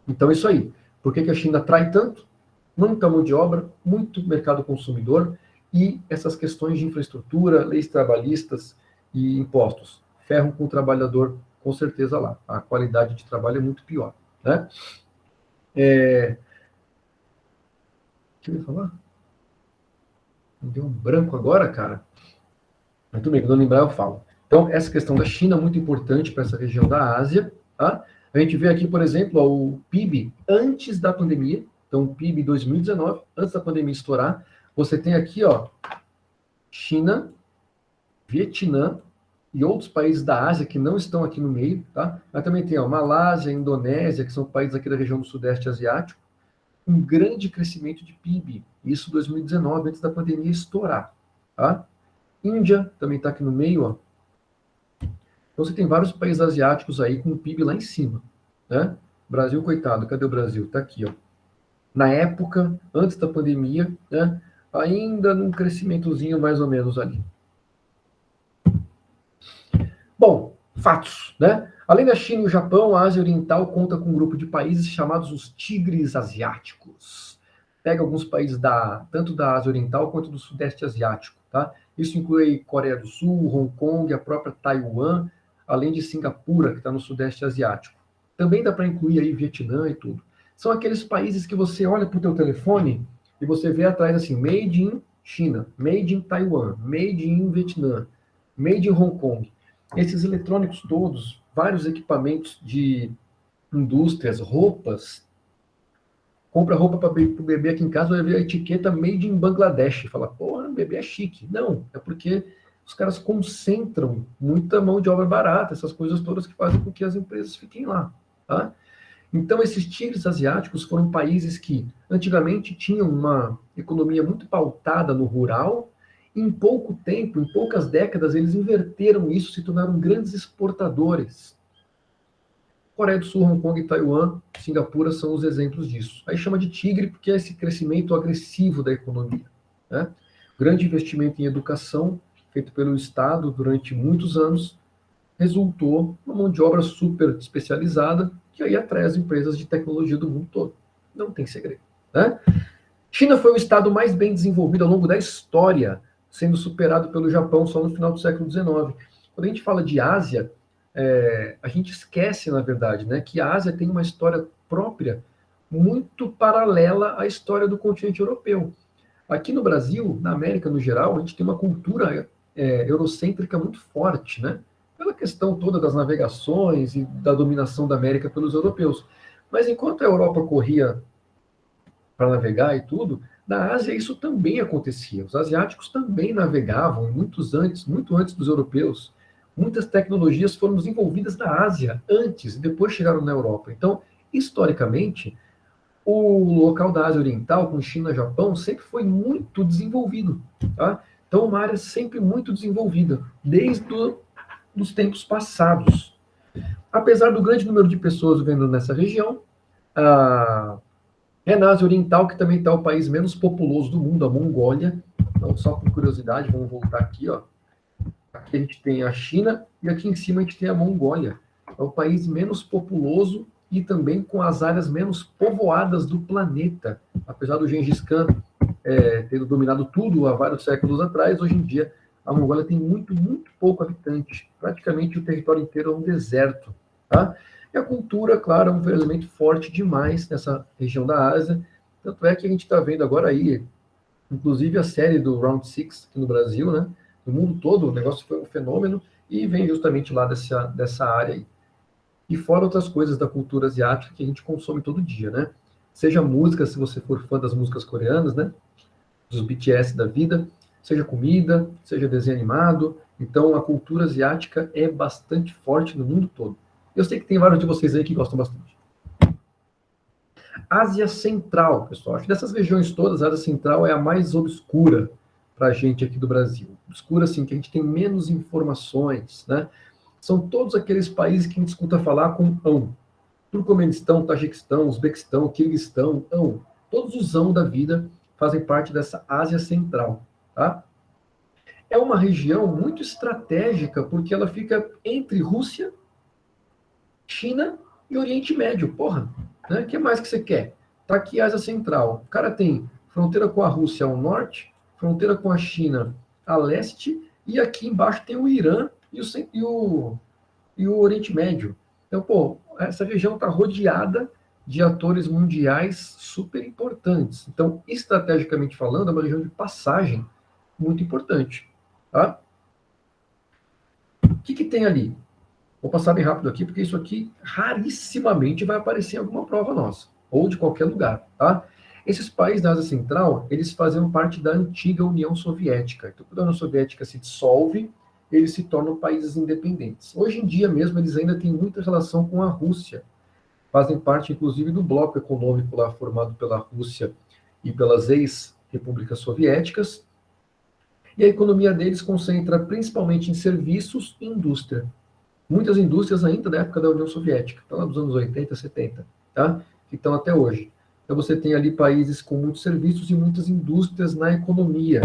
Então, é isso aí. Por que a China atrai tanto? Muita mão de obra, muito mercado consumidor e essas questões de infraestrutura, leis trabalhistas e impostos. Ferram com o trabalhador, com certeza lá. A qualidade de trabalho é muito pior, né? O que eu ia falar? Me deu um branco agora, cara. Muito bem, quando eu lembrar eu falo. Então, essa questão da China é muito importante para essa região da Ásia, tá? A gente vê aqui, por exemplo, o PIB antes da pandemia, então o PIB 2019, antes da pandemia estourar, você tem aqui, ó, China, Vietnã e outros países da Ásia que não estão aqui no meio, tá? Mas também tem, ó, Malásia, Indonésia, que são países aqui da região do Sudeste Asiático, um grande crescimento de PIB, isso em 2019, antes da pandemia estourar, tá? Índia também está aqui no meio, ó. Então você tem vários países asiáticos aí com o PIB lá em cima, né? Brasil, coitado, cadê o Brasil? Está aqui, ó. Na época, antes da pandemia, né? Ainda num crescimentozinho mais ou menos ali. Bom, fatos, né? Além da China e o Japão, a Ásia Oriental conta com um grupo de países chamados os tigres asiáticos. Pega alguns países tanto da Ásia Oriental quanto do Sudeste Asiático, tá? Isso inclui Coreia do Sul, Hong Kong, a própria Taiwan, além de Singapura, que está no Sudeste Asiático. Também dá para incluir aí Vietnã e tudo. São aqueles países que você olha para o teu telefone e você vê atrás assim, Made in China, Made in Taiwan, Made in Vietnã, Made in Hong Kong. Esses eletrônicos todos, vários equipamentos de indústrias, roupas. Compra roupa para o bebê aqui em casa, vai ver a etiqueta Made in Bangladesh. Fala, porra, o bebê é chique. Não, é porque os caras concentram muita mão de obra barata, essas coisas todas que fazem com que as empresas fiquem lá. Tá? Então, esses tigres asiáticos foram países que antigamente tinham uma economia muito pautada no rural. Em pouco tempo, em poucas décadas, eles inverteram isso, se tornaram grandes exportadores. Coreia do Sul, Hong Kong, Taiwan, Singapura são os exemplos disso. Aí chama de tigre porque é esse crescimento agressivo da economia. Né? Grande investimento em educação, feito pelo Estado durante muitos anos, resultou numa mão de obra super especializada, que aí atrai as empresas de tecnologia do mundo todo. Não tem segredo. Né? China foi o estado mais bem desenvolvido ao longo da história, sendo superado pelo Japão só no final do século XIX. Quando a gente fala de Ásia, a gente esquece, na verdade, né, que a Ásia tem uma história própria muito paralela à história do continente europeu. Aqui no Brasil, na América no geral, a gente tem uma cultura eurocêntrica muito forte, né? Pela questão toda das navegações e da dominação da América pelos europeus. Mas enquanto a Europa corria para navegar e tudo, na Ásia isso também acontecia. Os asiáticos também navegavam muito antes dos europeus. Muitas tecnologias foram desenvolvidas na Ásia antes e depois chegaram na Europa. Então, historicamente, o local da Ásia Oriental, com China e Japão, sempre foi muito desenvolvido. Tá? Então, uma área sempre muito desenvolvida, desde os tempos passados. Apesar do grande número de pessoas vivendo nessa região, é na Ásia Oriental que também está o país menos populoso do mundo, a Mongólia. Então, só por curiosidade, vamos voltar aqui. Ó. Aqui a gente tem a China e aqui em cima a gente tem a Mongólia. É o país menos populoso e também com as áreas menos povoadas do planeta. Apesar do Gengis Khan ter dominado tudo há vários séculos atrás, hoje em dia a Mongólia tem muito pouco habitante. Praticamente o território inteiro é um deserto. Tá? E a cultura, claro, é um elemento forte demais nessa região da Ásia. Tanto é que a gente está vendo agora aí, inclusive a série do Round Six aqui no Brasil, né? No mundo todo, o negócio foi um fenômeno e vem justamente lá dessa área aí. E fora outras coisas da cultura asiática que a gente consome todo dia, né? Seja música, se você for fã das músicas coreanas, né? Dos BTS da vida, seja comida, seja desenho animado. Então, a cultura asiática é bastante forte no mundo todo. Eu sei que tem vários de vocês aí que gostam bastante. Ásia Central, pessoal. Acho que dessas regiões todas, a Ásia Central é a mais obscura para a gente aqui do Brasil. Obscura, assim, que a gente tem menos informações, né? São todos aqueles países que a gente escuta falar com ão. Turcomenistão, Tajiquistão, Uzbequistão, Quirguistão, ão. Todos os ão da vida fazem parte dessa Ásia Central, tá? É uma região muito estratégica porque ela fica entre Rússia, China e Oriente Médio. Porra, né? O que mais que você quer? Tá aqui a Ásia Central. O cara tem fronteira com a Rússia ao norte, fronteira com a China a leste, e aqui embaixo tem o Irã e o Oriente Médio. Então, pô, essa região está rodeada de atores mundiais super importantes. Então, estrategicamente falando, é uma região de passagem muito importante. Tá? O que tem ali? Vou passar bem rápido aqui, porque isso aqui rarissimamente vai aparecer em alguma prova nossa, ou de qualquer lugar, tá? Esses países da Ásia Central, eles faziam parte da antiga União Soviética. Então, quando a União Soviética se dissolve, eles se tornam países independentes. Hoje em dia mesmo, eles ainda têm muita relação com a Rússia. Fazem parte, inclusive, do bloco econômico lá formado pela Rússia e pelas ex-repúblicas soviéticas. E a economia deles concentra principalmente em serviços e indústria. Muitas indústrias ainda da época da União Soviética, então lá dos anos 80, 70, tá? Que estão até hoje. Então você tem ali países com muitos serviços e muitas indústrias na economia.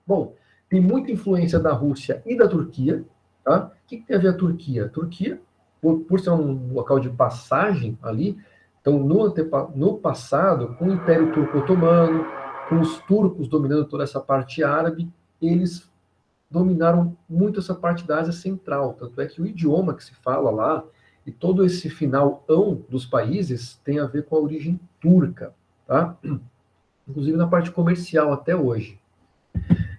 Bom, tem muita influência da Rússia e da Turquia, tá? O que tem a ver a Turquia? A Turquia, por ser um local de passagem ali, então no passado, com o Império Turco Otomano, com os turcos dominando toda essa parte árabe, eles dominaram muito essa parte da Ásia Central. Tanto é que o idioma que se fala lá e todo esse final-ão dos países tem a ver com a origem turca, tá? Inclusive na parte comercial até hoje.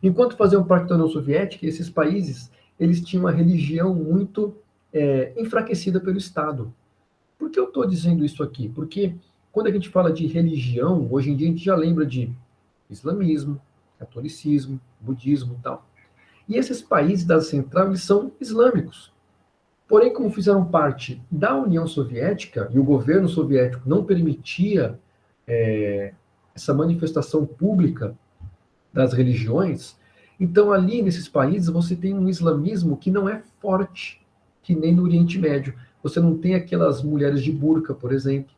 Enquanto faziam parte da União Soviética, esses países eles tinham uma religião muito enfraquecida pelo Estado. Por que eu estou dizendo isso aqui? Porque quando a gente fala de religião, hoje em dia a gente já lembra de islamismo, catolicismo, budismo e tal. E esses países da Central, eles são islâmicos. Porém, como fizeram parte da União Soviética, e o governo soviético não permitia essa manifestação pública das religiões, então ali nesses países você tem um islamismo que não é forte, que nem no Oriente Médio. Você não tem aquelas mulheres de burca, por exemplo.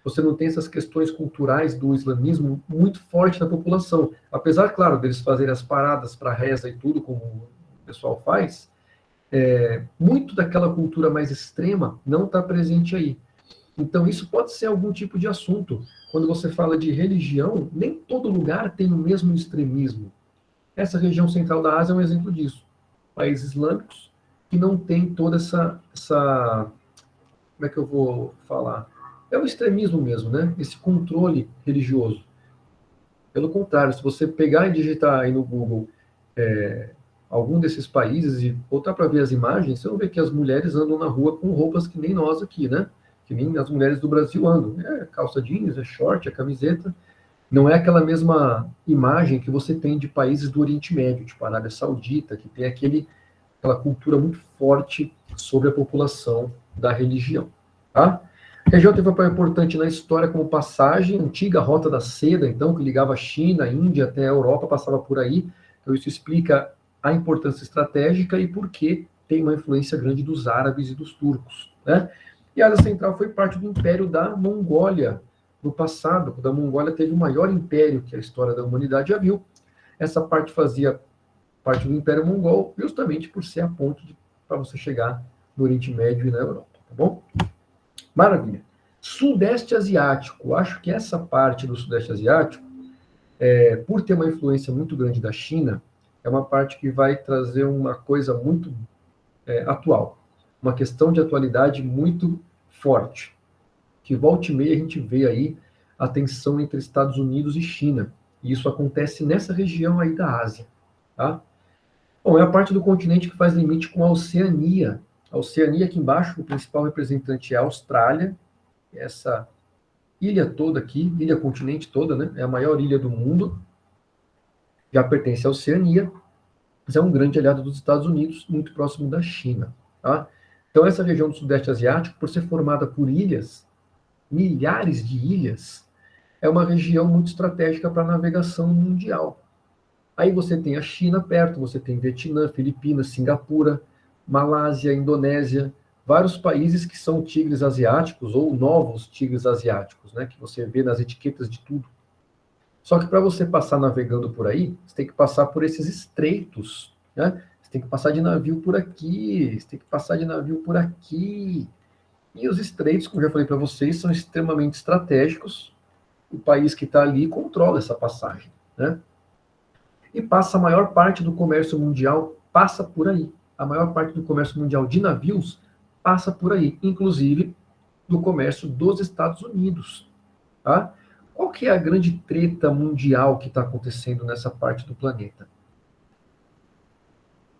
Você não tem essas questões culturais do islamismo muito forte na população. Apesar, claro, deles fazerem as paradas para reza e tudo, como o pessoal faz, muito daquela cultura mais extrema não está presente aí. Então, isso pode ser algum tipo de assunto. Quando você fala de religião, nem todo lugar tem o mesmo extremismo. Essa região central da Ásia é um exemplo disso. Países islâmicos, que não tem toda como é que eu vou falar? É o extremismo mesmo, né? Esse controle religioso. Pelo contrário, se você pegar e digitar aí no Google algum desses países e voltar para ver as imagens, você vai ver que as mulheres andam na rua com roupas que nem nós aqui, né? Que nem as mulheres do Brasil andam. É calça jeans, é short, é camiseta. Não é aquela mesma imagem que você tem de países do Oriente Médio, tipo a Arábia Saudita, que tem aquela cultura muito forte sobre a população da religião. Tá? A região teve um papel importante na história como passagem, antiga rota da seda, então, que ligava a China, a Índia até a Europa, passava por aí. Então, isso explica a importância estratégica e por que tem uma influência grande dos árabes e dos turcos. Né? E a Ásia Central foi parte do Império da Mongólia. No passado, quando a Mongólia teve o maior império que a história da humanidade já viu, essa parte fazia parte do Império Mongol, justamente por ser a ponte para você chegar no Oriente Médio e na Europa, tá bom? Maravilha. Sudeste Asiático. Acho que essa parte do Sudeste Asiático, por ter uma influência muito grande da China, é uma parte que vai trazer uma coisa muito atual. Uma questão de atualidade muito forte. Que volta e meia a gente vê aí a tensão entre Estados Unidos e China. E isso acontece nessa região aí da Ásia. Tá? Bom, é a parte do continente que faz limite com a Oceania. A Oceania aqui embaixo, o principal representante é a Austrália, essa ilha toda aqui, ilha continente toda, né? É a maior ilha do mundo, já pertence à Oceania, mas é um grande aliado dos Estados Unidos, muito próximo da China. Tá? Então, essa região do Sudeste Asiático, por ser formada por ilhas, milhares de ilhas, é uma região muito estratégica para a navegação mundial. Aí você tem a China perto, você tem Vietnã, Filipinas, Singapura, Malásia, Indonésia, vários países que são tigres asiáticos ou novos tigres asiáticos, né, que você vê nas etiquetas de tudo. Só que para você passar navegando por aí, você tem que passar por esses estreitos, né? Você tem que passar de navio por aqui, você tem que passar de navio por aqui. E os estreitos, como eu já falei para vocês, são extremamente estratégicos. O país que está ali controla essa passagem, né? E passa a maior parte do comércio mundial passa por aí. A maior parte do comércio mundial de navios passa por aí, inclusive do comércio dos Estados Unidos. Tá? Qual que é a grande treta mundial que está acontecendo nessa parte do planeta?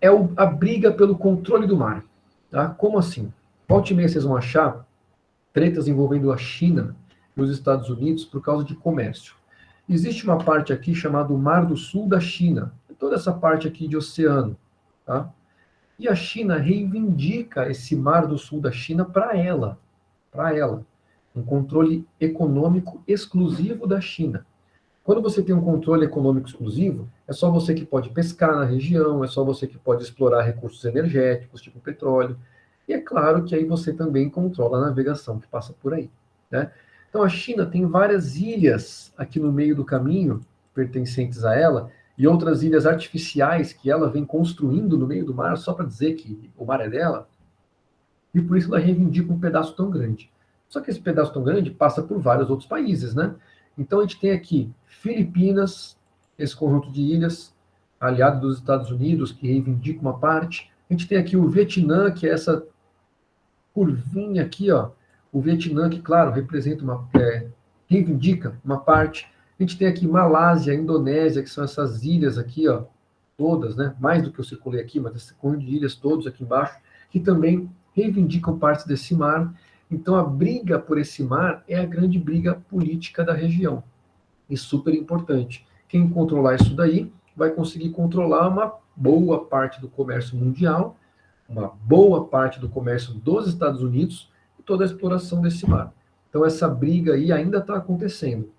É a briga pelo controle do mar. Tá? Como assim? Volte e meia vocês vão achar tretas envolvendo a China e os Estados Unidos por causa de comércio. Existe uma parte aqui chamada Mar do Sul da China, toda essa parte aqui de oceano, tá? E a China reivindica esse Mar do Sul da China para ela, um controle econômico exclusivo da China. Quando você tem um controle econômico exclusivo, é só você que pode pescar na região, é só você que pode explorar recursos energéticos, tipo petróleo, e é claro que aí você também controla a navegação que passa por aí, né? Então, a China tem várias ilhas aqui no meio do caminho, pertencentes a ela, e outras ilhas artificiais que ela vem construindo no meio do mar, só para dizer que o mar é dela, e por isso ela reivindica um pedaço tão grande. Só que esse pedaço tão grande passa por vários outros países, né? Então, a gente tem aqui Filipinas, esse conjunto de ilhas, aliado dos Estados Unidos, que reivindica uma parte. A gente tem aqui o Vietnã, que é essa curvinha aqui, ó, o Vietnã, que, claro, representa reivindica uma parte. A gente tem aqui Malásia, Indonésia, que são essas ilhas aqui, ó, todas, né? Mais do que eu circulei aqui, mas esse conjunto de ilhas todos aqui embaixo, que também reivindicam partes desse mar. Então, a briga por esse mar é a grande briga política da região. E super importante. Quem controlar isso daí vai conseguir controlar uma boa parte do comércio mundial, uma boa parte do comércio dos Estados Unidos e toda a exploração desse mar. Então, essa briga aí ainda está acontecendo.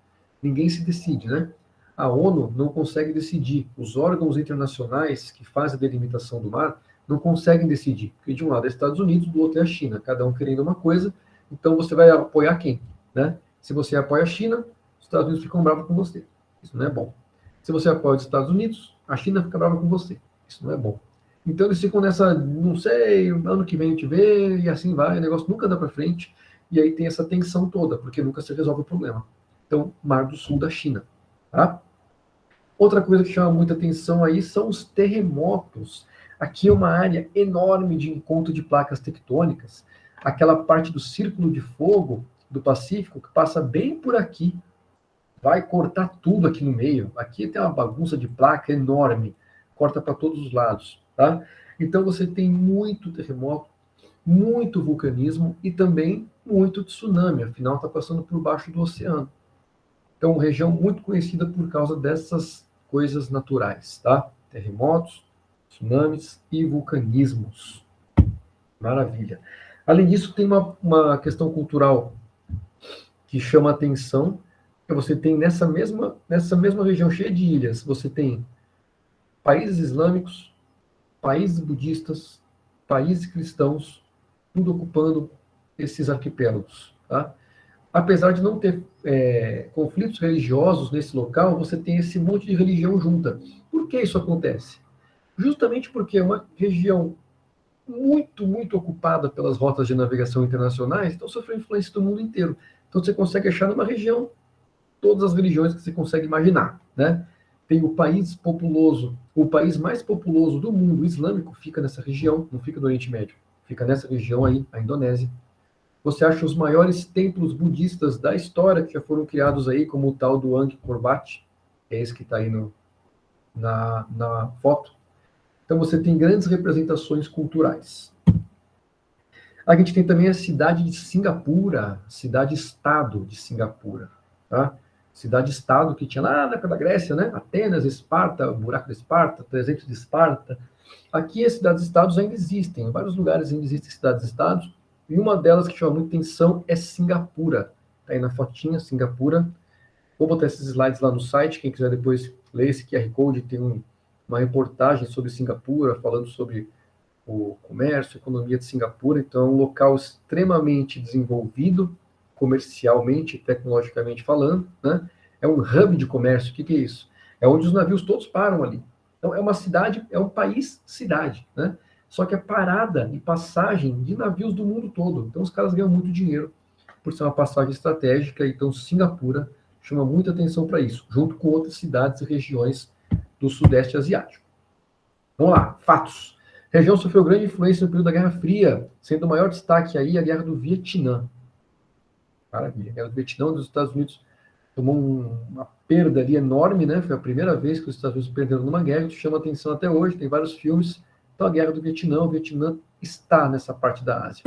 Ninguém se decide, né? A ONU não consegue decidir. Os órgãos internacionais que fazem a delimitação do mar não conseguem decidir. Porque de um lado é Estados Unidos, do outro é a China. Cada um querendo uma coisa. Então, você vai apoiar quem? Né? Se você apoia a China, os Estados Unidos ficam bravos com você. Isso não é bom. Se você apoia os Estados Unidos, a China fica brava com você. Isso não é bom. Então eles ficam nessa, não sei, ano que vem a gente vê, e assim vai, o negócio nunca dá para frente, e aí tem essa tensão toda, porque nunca se resolve o problema. Então, Mar do Sul da China. Tá? Outra coisa que chama muita atenção aí são os terremotos. Aqui é uma área enorme de encontro de placas tectônicas, aquela parte do Círculo de Fogo do Pacífico que passa bem por aqui, vai cortar tudo aqui no meio. Aqui tem uma bagunça de placa enorme, corta para todos os lados, tá? Então você tem muito terremoto, muito vulcanismo e também muito tsunami, afinal está passando por baixo do oceano. Então, região muito conhecida por causa dessas coisas naturais, tá? Terremotos, tsunamis e vulcanismos. Maravilha. Além disso, tem uma questão cultural que chama atenção, que você tem nessa mesma região cheia de ilhas, você tem países islâmicos, países budistas, países cristãos, tudo ocupando esses arquipélagos, tá? Apesar de não ter conflitos religiosos nesse local, você tem esse monte de religião junta. Por que isso acontece? Justamente porque é uma região muito, muito ocupada pelas rotas de navegação internacionais, então sofreu influência do mundo inteiro. Então você consegue achar numa região todas as religiões que você consegue imaginar, né? Tem o país populoso, o país mais populoso do mundo islâmico fica nessa região, não fica no Oriente Médio, fica nessa região aí, a Indonésia. Você acha os maiores templos budistas da história que já foram criados aí, como o tal do Angkor Wat, que é esse que está aí na foto. Então você tem grandes representações culturais. A gente tem também a cidade de Singapura, cidade-estado de Singapura, tá? Cidade-estado que tinha lá na época da Grécia, né? Atenas, Esparta, o buraco de Esparta, 300 de Esparta. Aqui as cidades-estados ainda existem, em vários lugares ainda existem cidades-estados, e uma delas que chama muita atenção é Singapura. Tá aí na fotinha, Singapura. Vou botar esses slides lá no site, quem quiser depois ler esse QR Code, tem uma reportagem sobre Singapura, falando sobre o comércio, a economia de Singapura. Então, é um local extremamente desenvolvido, comercialmente, tecnologicamente falando, né? É um hub de comércio. O que é isso? É onde os navios todos param ali. Então, é uma cidade, é um país-cidade, né? Só que é parada e passagem de navios do mundo todo. Então, os caras ganham muito dinheiro por ser uma passagem estratégica. Então, Singapura chama muita atenção para isso, junto com outras cidades e regiões do Sudeste Asiático. Vamos lá, fatos. A região sofreu grande influência no período da Guerra Fria, sendo o maior destaque aí a Guerra do Vietnã. Maravilha. A Guerra do Vietnã, onde os Estados Unidos tomou uma perda ali enorme, né? Foi a primeira vez que os Estados Unidos perderam numa guerra, que chama atenção até hoje, tem vários filmes. Então, a Guerra do Vietnã, o Vietnã está nessa parte da Ásia.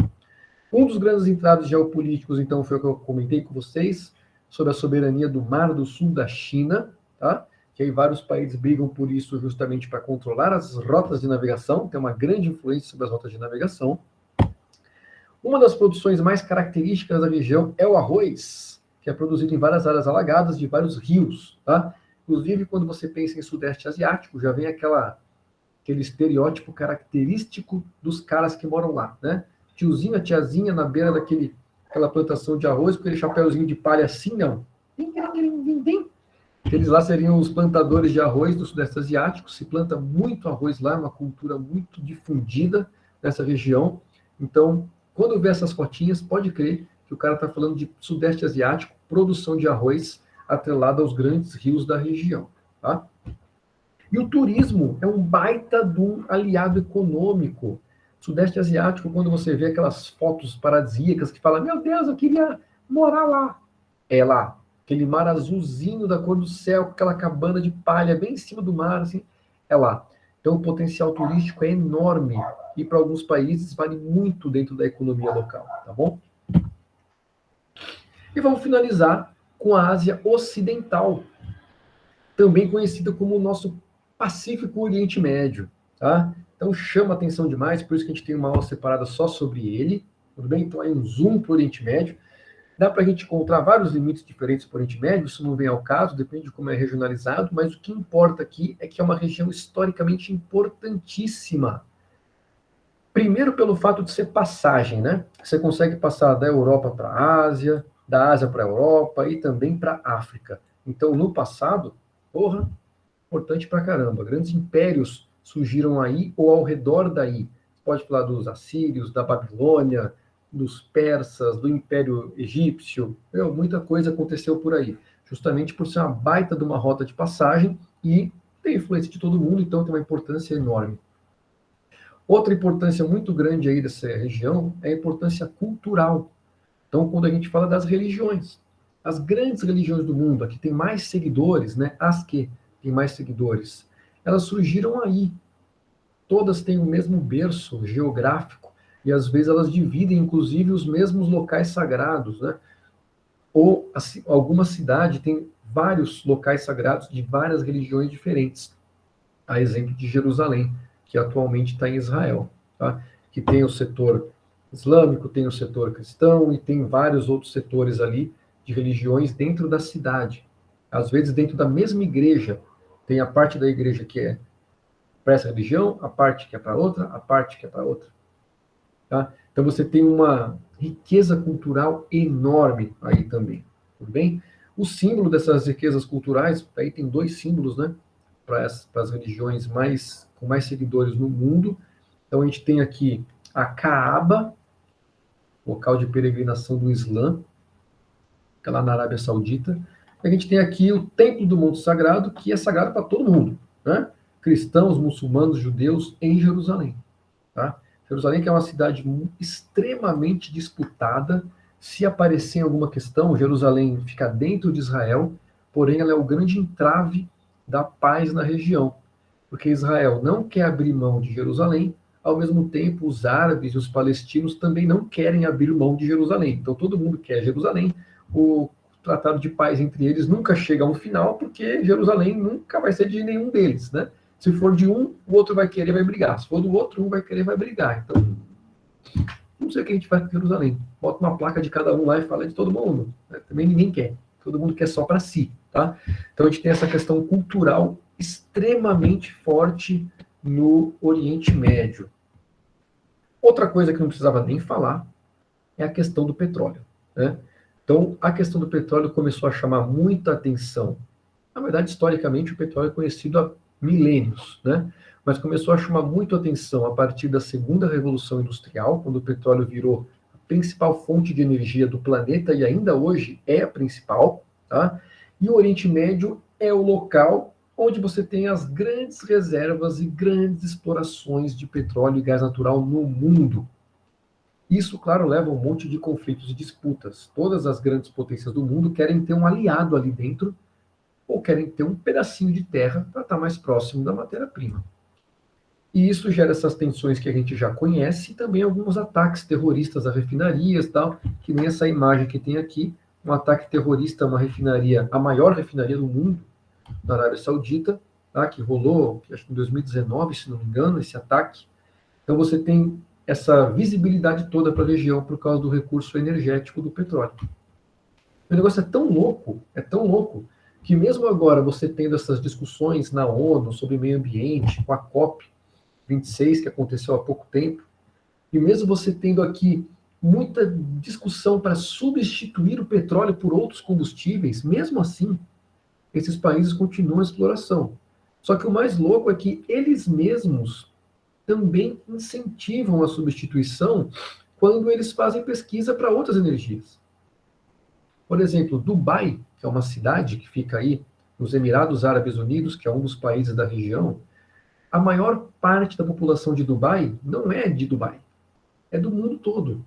Um dos grandes entraves geopolíticos, então, foi o que eu comentei com vocês, sobre a soberania do Mar do Sul da China, tá? Que aí vários países brigam por isso justamente para controlar as rotas de navegação, tem uma grande influência sobre as rotas de navegação. Uma das produções mais características da região é o arroz, que é produzido em várias áreas alagadas de vários rios, tá? Inclusive, quando você pensa em Sudeste Asiático, já vem aquele estereótipo característico dos caras que moram lá, né? Tiozinho, a tiazinha na beira daquela plantação de arroz, com aquele chapéuzinho de palha assim, não. Eles lá seriam os plantadores de arroz do Sudeste Asiático, se planta muito arroz lá, é uma cultura muito difundida nessa região. Então, quando vê essas fotinhas, pode crer que o cara está falando de Sudeste Asiático, produção de arroz atrelada aos grandes rios da região, tá? E o turismo é um baita de um aliado econômico. Sudeste Asiático, quando você vê aquelas fotos paradisíacas que fala, meu Deus, eu queria morar lá. É lá. Aquele mar azulzinho da cor do céu, com aquela cabana de palha bem em cima do mar, assim, é lá. Então o potencial turístico é enorme e para alguns países vale muito dentro da economia local, tá bom? E vamos finalizar com a Ásia Ocidental, também conhecida como o nosso Pacífico Oriente Médio, tá? Então chama atenção demais, por isso que a gente tem uma aula separada só sobre ele, tudo bem? Então aí um zoom para o Oriente Médio. Dá para a gente encontrar vários limites diferentes para o Oriente Médio, isso não vem ao caso, depende de como é regionalizado, mas o que importa aqui é que é uma região historicamente importantíssima. Primeiro pelo fato de ser passagem, né? Você consegue passar da Europa para a Ásia, da Ásia para a Europa e também para a África. Então, no passado, porra, importante pra caramba. Grandes impérios surgiram aí ou ao redor daí. Pode falar dos assírios, da Babilônia, dos persas, do Império Egípcio. Muita coisa aconteceu por aí. Justamente por ser uma baita de uma rota de passagem e tem influência de todo mundo, então tem uma importância enorme. Outra importância muito grande aí dessa região é a importância cultural. Então, quando a gente fala das religiões, as grandes religiões do mundo, a que tem mais seguidores, né, as que têm mais seguidores, elas surgiram aí. Todas têm o mesmo berço geográfico e às vezes elas dividem inclusive os mesmos locais sagrados, né? Ou alguma cidade tem vários locais sagrados de várias religiões diferentes. A exemplo de Jerusalém, que atualmente está em Israel, tá? Que tem o setor islâmico, tem o setor cristão e tem vários outros setores ali de religiões dentro da cidade. Às vezes dentro da mesma igreja, tem a parte da igreja que é para essa religião, a parte que é para outra, a parte que é para outra. Tá? Então você tem uma riqueza cultural enorme aí também, tudo bem? O símbolo dessas riquezas culturais, aí tem dois símbolos, né? Para as religiões com mais seguidores no mundo. Então a gente tem aqui a Caaba, local de peregrinação do Islã, que é lá na Arábia Saudita. A gente tem aqui o Templo do Monte Sagrado, que é sagrado para todo mundo, né? Cristãos, muçulmanos, judeus, em Jerusalém. Tá? Jerusalém, que é uma cidade extremamente disputada. Se aparecer em alguma questão, Jerusalém fica dentro de Israel, porém ela é o grande entrave da paz na região, porque Israel não quer abrir mão de Jerusalém, ao mesmo tempo os árabes e os palestinos também não querem abrir mão de Jerusalém. Então todo mundo quer Jerusalém. O tratado de paz entre eles nunca chega a um final, porque Jerusalém nunca vai ser de nenhum deles, né? Se for de um, o outro vai querer, vai brigar. Se for do outro, um vai querer, vai brigar. Então, não sei o que a gente faz com Jerusalém. Bota uma placa de cada um lá e fala de todo mundo. Né? Também ninguém quer. Todo mundo quer só para si, tá? Então a gente tem essa questão cultural extremamente forte no Oriente Médio. Outra coisa que não precisava nem falar é a questão do petróleo, né? Então, a questão do petróleo começou a chamar muita atenção. Na verdade, historicamente, o petróleo é conhecido há milênios, né? Mas começou a chamar muito atenção a partir da segunda revolução industrial, quando o petróleo virou a principal fonte de energia do planeta e ainda hoje é a principal, tá? E o Oriente Médio é o local onde você tem as grandes reservas e grandes explorações de petróleo e gás natural no mundo. Isso, claro, leva a um monte de conflitos e disputas. Todas as grandes potências do mundo querem ter um aliado ali dentro ou querem ter um pedacinho de terra para estar mais próximo da matéria-prima. E isso gera essas tensões que a gente já conhece e também alguns ataques terroristas a refinarias, tal, que nem essa imagem que tem aqui, um ataque terrorista a uma refinaria, a maior refinaria do mundo, na Arábia Saudita, tá, que rolou, acho que em 2019, se não me engano, esse ataque. Então você tem essa visibilidade toda para a região por causa do recurso energético do petróleo. O negócio é tão louco, que mesmo agora você tendo essas discussões na ONU sobre meio ambiente, com a COP26, que aconteceu há pouco tempo, e mesmo você tendo aqui muita discussão para substituir o petróleo por outros combustíveis, mesmo assim, esses países continuam a exploração. Só que o mais louco é que eles mesmos também incentivam a substituição quando eles fazem pesquisa para outras energias. Por exemplo, Dubai, que é uma cidade que fica aí nos Emirados Árabes Unidos, que é um dos países da região, a maior parte da população de Dubai não é de Dubai, é do mundo todo.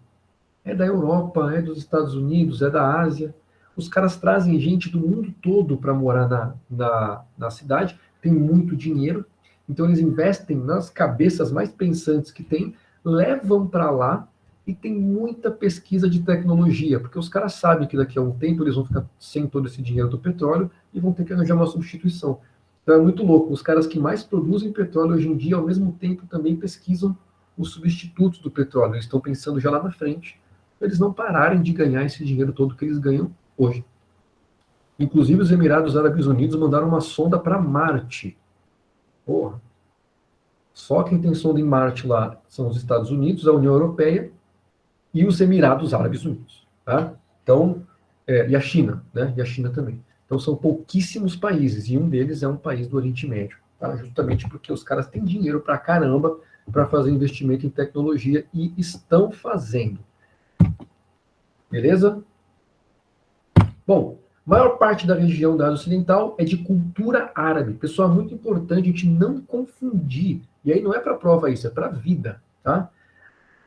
É da Europa, é dos Estados Unidos, é da Ásia. Os caras trazem gente do mundo todo para morar na cidade, tem muito dinheiro, então eles investem nas cabeças mais pensantes que tem, levam para lá e tem muita pesquisa de tecnologia, porque os caras sabem que daqui a um tempo eles vão ficar sem todo esse dinheiro do petróleo e vão ter que arranjar uma substituição. Então é muito louco. Os caras que mais produzem petróleo hoje em dia, ao mesmo tempo, também pesquisam os substitutos do petróleo. Eles estão pensando já lá na frente, para eles não pararem de ganhar esse dinheiro todo que eles ganham hoje. Inclusive, os Emirados Árabes Unidos mandaram uma sonda para Marte. Porra. Só quem tem sonda em Marte lá são os Estados Unidos, a União Europeia e os Emirados Árabes Unidos. Tá? Então, e a China, né? E a China também. Então, são pouquíssimos países, e um deles é um país do Oriente Médio. Tá? Justamente porque os caras têm dinheiro para caramba para fazer investimento em tecnologia e estão fazendo. Beleza? Bom, maior parte da região da Ásia Ocidental é de cultura árabe. Pessoal, é muito importante a gente não confundir E aí não é para prova isso, é para vida, tá?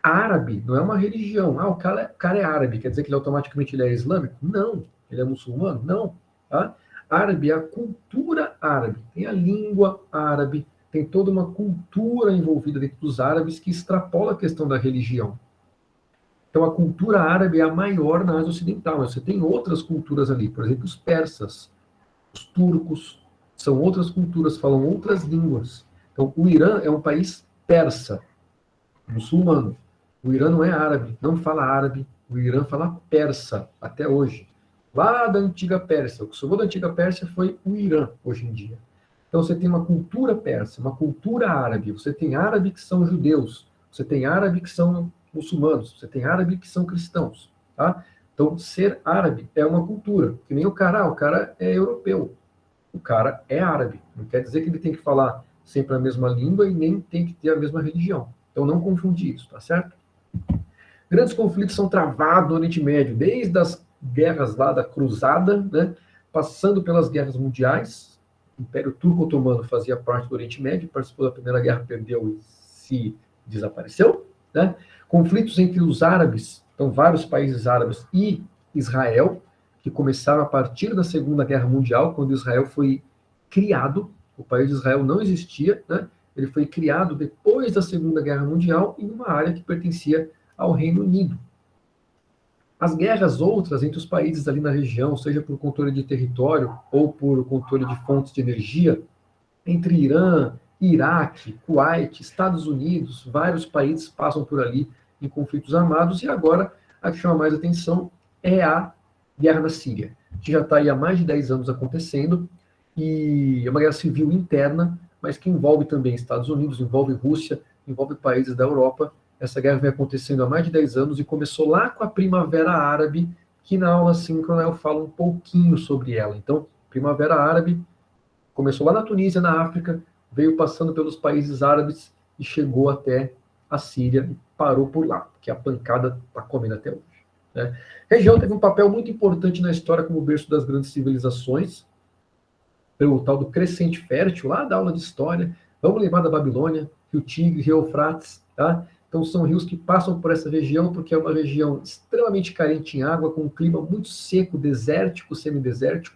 Árabe não é uma religião. Ah, o cara é árabe, quer dizer que ele automaticamente ele é islâmico? Não. Ele é muçulmano? Não. Tá? Árabe é a cultura árabe. Tem a língua árabe, tem toda uma cultura envolvida dentro dos árabes que extrapola a questão da religião. Então, a cultura árabe é a maior na Ásia Ocidental, mas você tem outras culturas ali, por exemplo, os persas, os turcos, são outras culturas, falam outras línguas. Então, o Irã é um país persa, muçulmano. O Irã não é árabe, não fala árabe, o Irã fala persa, até hoje. Lá da antiga Pérsia, o que sobrou da antiga Pérsia foi o Irã, hoje em dia. Então, você tem uma cultura persa, uma cultura árabe, você tem árabe que são judeus, você tem árabe que são muçulmanos, você tem árabe que são cristãos, tá? Então, ser árabe é uma cultura, que nem o cara é europeu, o cara é árabe. Não quer dizer que ele tem que falar sempre a mesma língua e nem tem que ter a mesma religião. Então, não confundir isso, tá certo? Grandes conflitos são travados no Oriente Médio, desde as guerras lá da Cruzada, né, passando pelas guerras mundiais. O Império Turco-Otomano fazia parte do Oriente Médio, participou da Primeira Guerra, perdeu e se desapareceu. Né? Conflitos entre os árabes, então vários países árabes e Israel, que começaram a partir da Segunda Guerra Mundial, quando Israel foi criado. O país de Israel não existia, né? Ele foi criado depois da Segunda Guerra Mundial em uma área que pertencia ao Reino Unido. As guerras outras entre os países ali na região, seja por controle de território ou por controle de fontes de energia, entre Irã, Iraque, Kuwait, Estados Unidos, vários países passam por ali em conflitos armados, e agora a que chama mais atenção é a guerra na Síria, que já está aí há mais de 10 anos acontecendo, e é uma guerra civil interna, mas que envolve também Estados Unidos, envolve Rússia, envolve países da Europa. Essa guerra vem acontecendo há mais de 10 anos e começou lá com a Primavera Árabe, que na aula síncrona eu falo um pouquinho sobre ela. Então, Primavera Árabe começou lá na Tunísia, na África, veio passando pelos países árabes e chegou até a Síria e parou por lá, porque a pancada está comendo até hoje. Né? A região teve um papel muito importante na história como berço das grandes civilizações, pelo tal do crescente fértil, lá da aula de história. Vamos lembrar da Babilônia, Rio Tigre, Rio Eufrates, tá? Então são rios que passam por essa região, porque é uma região extremamente carente em água, com um clima muito seco, desértico, semidesértico.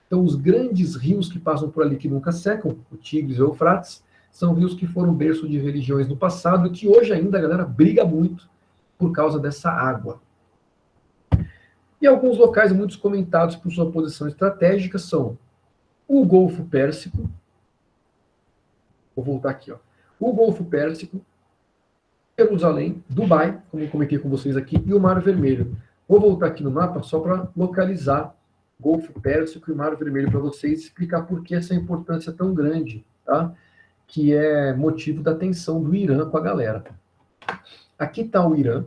Então os grandes rios que passam por ali, que nunca secam, o Tigre e o Eufrates, são rios que foram berço de religiões no passado e que hoje ainda a galera briga muito por causa dessa água. E alguns locais muito comentados por sua posição estratégica são o Golfo Pérsico, vou voltar aqui, ó. O Golfo Pérsico, Jerusalém, Dubai, como eu comentei com vocês aqui, e o Mar Vermelho. Vou voltar aqui no mapa só para localizar Golfo Pérsico e Mar Vermelho para vocês, explicar por que essa importância tão grande, tá? Que é motivo da tensão do Irã com a galera. Aqui está o Irã.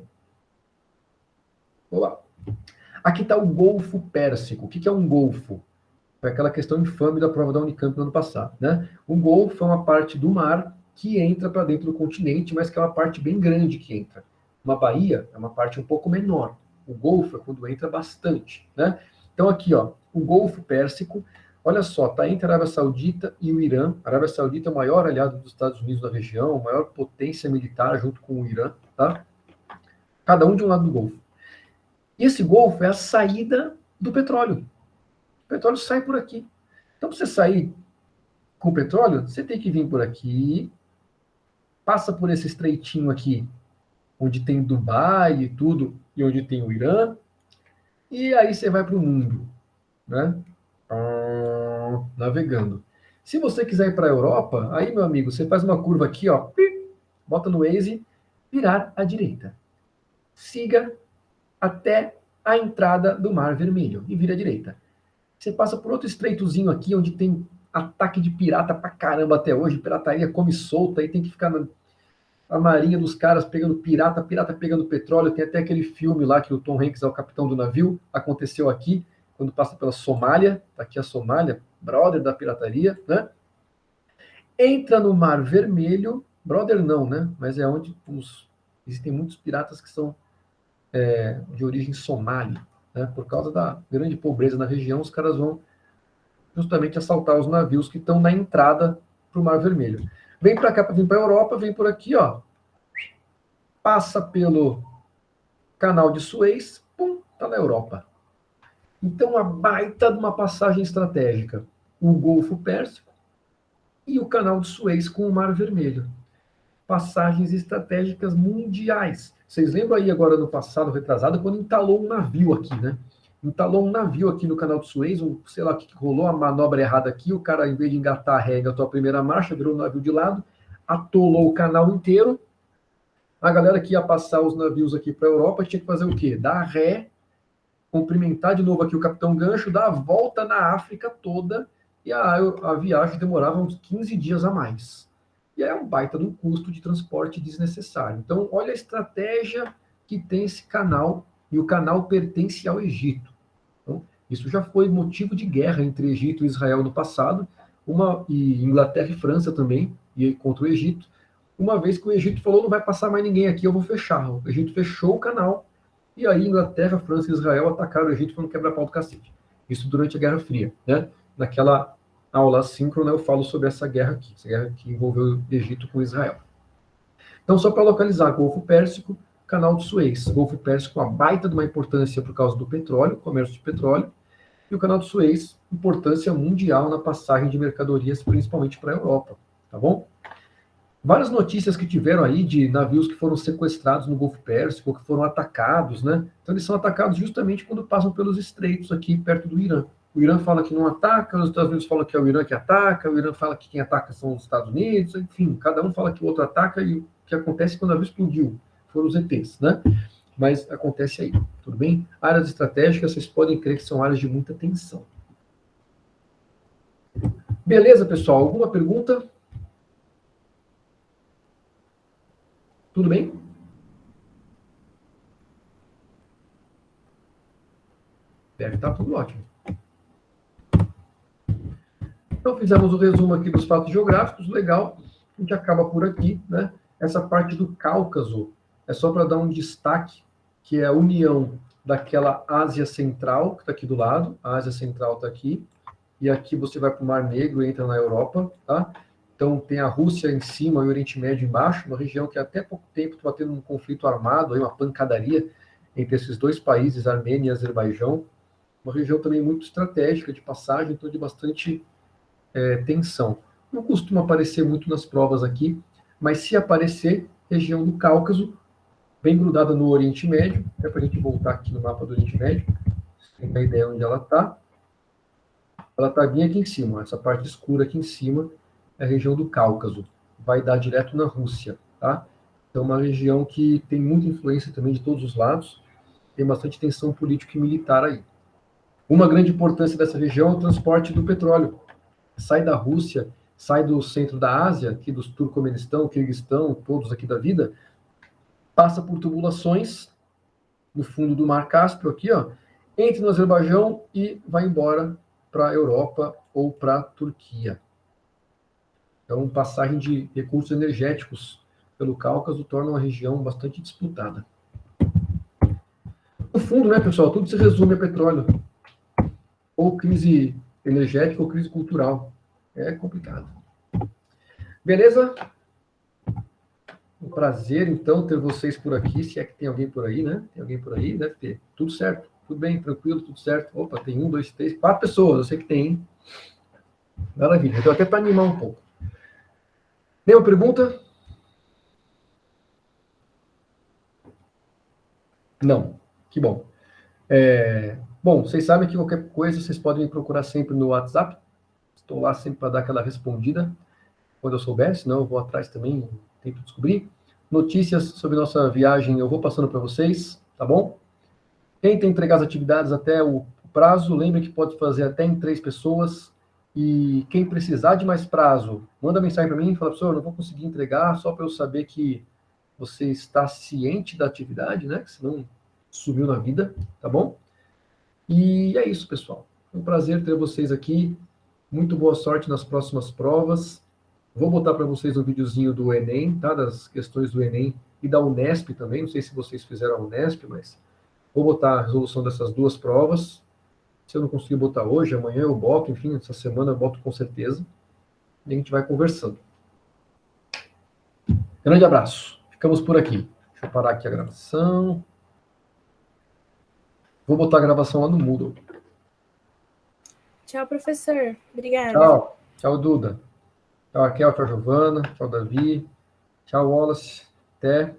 Olá. Aqui está o Golfo Pérsico. O que é um golfo? Foi aquela questão infame da prova da Unicamp no ano passado. Né? O Golfo é uma parte do mar que entra para dentro do continente, mas que é uma parte bem grande que entra. Uma baía é uma parte um pouco menor. O Golfo é quando entra bastante. Né? Então aqui, ó, o Golfo Pérsico, olha só, está entre a Arábia Saudita e o Irã. A Arábia Saudita é o maior aliado dos Estados Unidos na região, a maior potência militar junto com o Irã. Tá? Cada um de um lado do Golfo. E esse Golfo é a saída do petróleo. O petróleo sai por aqui. Então, para você sair com o petróleo, você tem que vir por aqui, passa por esse estreitinho aqui, onde tem Dubai e tudo, e onde tem o Irã, e aí você vai para o mundo, né? Navegando. Se você quiser ir para a Europa, aí, meu amigo, você faz uma curva aqui, ó, bota no Waze, virar à direita. Siga até a entrada do Mar Vermelho e vira à direita. Você passa por outro estreitozinho aqui, onde tem ataque de pirata pra caramba até hoje, pirataria come solta, aí tem que ficar na marinha dos caras pegando pirata pegando petróleo, tem até aquele filme lá que o Tom Hanks é o capitão do navio, aconteceu aqui, quando passa pela Somália, tá aqui a Somália, brother da pirataria, né? Entra no Mar Vermelho, brother não, né? Mas é onde existem muitos piratas que são de origem somali, né? Por causa da grande pobreza na região, os caras vão justamente assaltar os navios que estão na entrada para o Mar Vermelho. Vem para cá, vem para a Europa, vem por aqui, ó, passa pelo Canal de Suez, pum, tá na Europa. Então, a baita de uma passagem estratégica. O Golfo Pérsico e o Canal de Suez com o Mar Vermelho. Passagens estratégicas mundiais. Vocês lembram aí agora no passado, retrasado, quando entalou um navio aqui, né? Entalou um navio aqui no Canal de Suez, sei lá o que rolou, a manobra errada aqui, o cara, em vez de engatar a ré, engatou a primeira marcha, virou um navio de lado, atolou o canal inteiro. A galera que ia passar os navios aqui para a Europa tinha que fazer o quê? Dar ré, cumprimentar de novo aqui o Capitão Gancho, dar a volta na África toda, e a viagem demorava uns 15 dias a mais. E é um baita de um custo de transporte desnecessário. Então, olha a estratégia que tem esse canal, e o canal pertence ao Egito. Então, isso já foi motivo de guerra entre Egito e Israel no passado, e Inglaterra e França também, e contra o Egito, uma vez que o Egito falou, não vai passar mais ninguém aqui, eu vou fechar. O Egito fechou o canal, e aí Inglaterra, França e Israel atacaram o Egito para não quebrar pau do cacete. Isso durante a Guerra Fria, né? Naquela aula síncrona eu falo sobre essa guerra aqui, essa guerra que envolveu o Egito com Israel. Então, só para localizar, Golfo Pérsico, Canal de Suez. Golfo Pérsico, uma baita de uma importância por causa do petróleo, comércio de petróleo, e o Canal de Suez, importância mundial na passagem de mercadorias, principalmente para a Europa, tá bom? Várias notícias que tiveram aí de navios que foram sequestrados no Golfo Pérsico, que foram atacados, né? Então eles são atacados justamente quando passam pelos estreitos aqui perto do Irã. O Irã fala que não ataca, os Estados Unidos falam que é o Irã que ataca, o Irã fala que quem ataca são os Estados Unidos, enfim, cada um fala que o outro ataca e o que acontece quando o navio explodiu foram os ETs, né? Mas acontece aí, tudo bem? Áreas estratégicas, vocês podem crer que são áreas de muita tensão. Beleza, pessoal? Alguma pergunta? Tudo bem? Deve estar tudo ótimo. Então, fizemos o resumo aqui dos fatos geográficos, legal. A gente acaba por aqui, né? Essa parte do Cáucaso é só para dar um destaque, que é a união daquela Ásia Central, que está aqui do lado, a Ásia Central está aqui, e aqui você vai para o Mar Negro e entra na Europa, tá? Então, tem a Rússia em cima e o Oriente Médio embaixo, uma região que até pouco tempo estava tendo um conflito armado, aí uma pancadaria entre esses dois países, Armênia e Azerbaijão. Uma região também muito estratégica de passagem, então de bastante tensão. Não costuma aparecer muito nas provas aqui, mas se aparecer, região do Cáucaso, bem grudada no Oriente Médio, é para a gente voltar aqui no mapa do Oriente Médio, tem a ideia onde ela está. Ela está bem aqui em cima, essa parte escura aqui em cima é a região do Cáucaso, vai dar direto na Rússia, tá? Então, uma região que tem muita influência também de todos os lados, tem bastante tensão política e militar aí. Uma grande importância dessa região é o transporte do petróleo. Sai da Rússia, sai do centro da Ásia, aqui dos Turcomenistão, Quirguistão, todos aqui da vida, passa por tubulações no fundo do Mar Cáspio, aqui, ó, entra no Azerbaijão e vai embora para a Europa ou para a Turquia. Então, passagem de recursos energéticos pelo Cáucaso torna uma região bastante disputada. No fundo, né, pessoal, tudo se resume a petróleo. Ou crise energética ou crise cultural. É complicado. Beleza? Um prazer, então, ter vocês por aqui, se é que tem alguém por aí, né? Tem alguém por aí? Deve ter. Tudo certo. Tudo bem, tranquilo, tudo certo. Opa, tem 1, 2, 3, 4 pessoas, eu sei que tem, hein? Maravilha. Então, até para animar um pouco. Nenhuma pergunta? Não. Que bom. Bom, vocês sabem que qualquer coisa vocês podem me procurar sempre no WhatsApp. Estou lá sempre para dar aquela respondida quando eu souber, senão eu vou atrás também, tento descobrir. Notícias sobre nossa viagem eu vou passando para vocês, tá bom? Tenta entregar as atividades até o prazo, lembre que pode fazer até em 3 pessoas. E quem precisar de mais prazo, manda mensagem para mim e fala, professor, eu não vou conseguir entregar, só para eu saber que você está ciente da atividade, né? Que senão sumiu na vida, tá bom? E é isso, pessoal. É um prazer ter vocês aqui. Muito boa sorte nas próximas provas. Vou botar para vocês um videozinho do Enem, tá? Das questões do Enem e da Unesp também. Não sei se vocês fizeram a Unesp, mas vou botar a resolução dessas 2 provas. Se eu não conseguir botar hoje, amanhã eu boto, enfim, essa semana eu boto com certeza. E a gente vai conversando. Grande abraço. Ficamos por aqui. Deixa eu parar aqui a gravação. Vou botar a gravação lá no Moodle. Tchau, professor. Obrigada. Tchau. Tchau, Duda. Tchau, Raquel. Tchau, Giovana. Tchau, Davi. Tchau, Wallace. Até.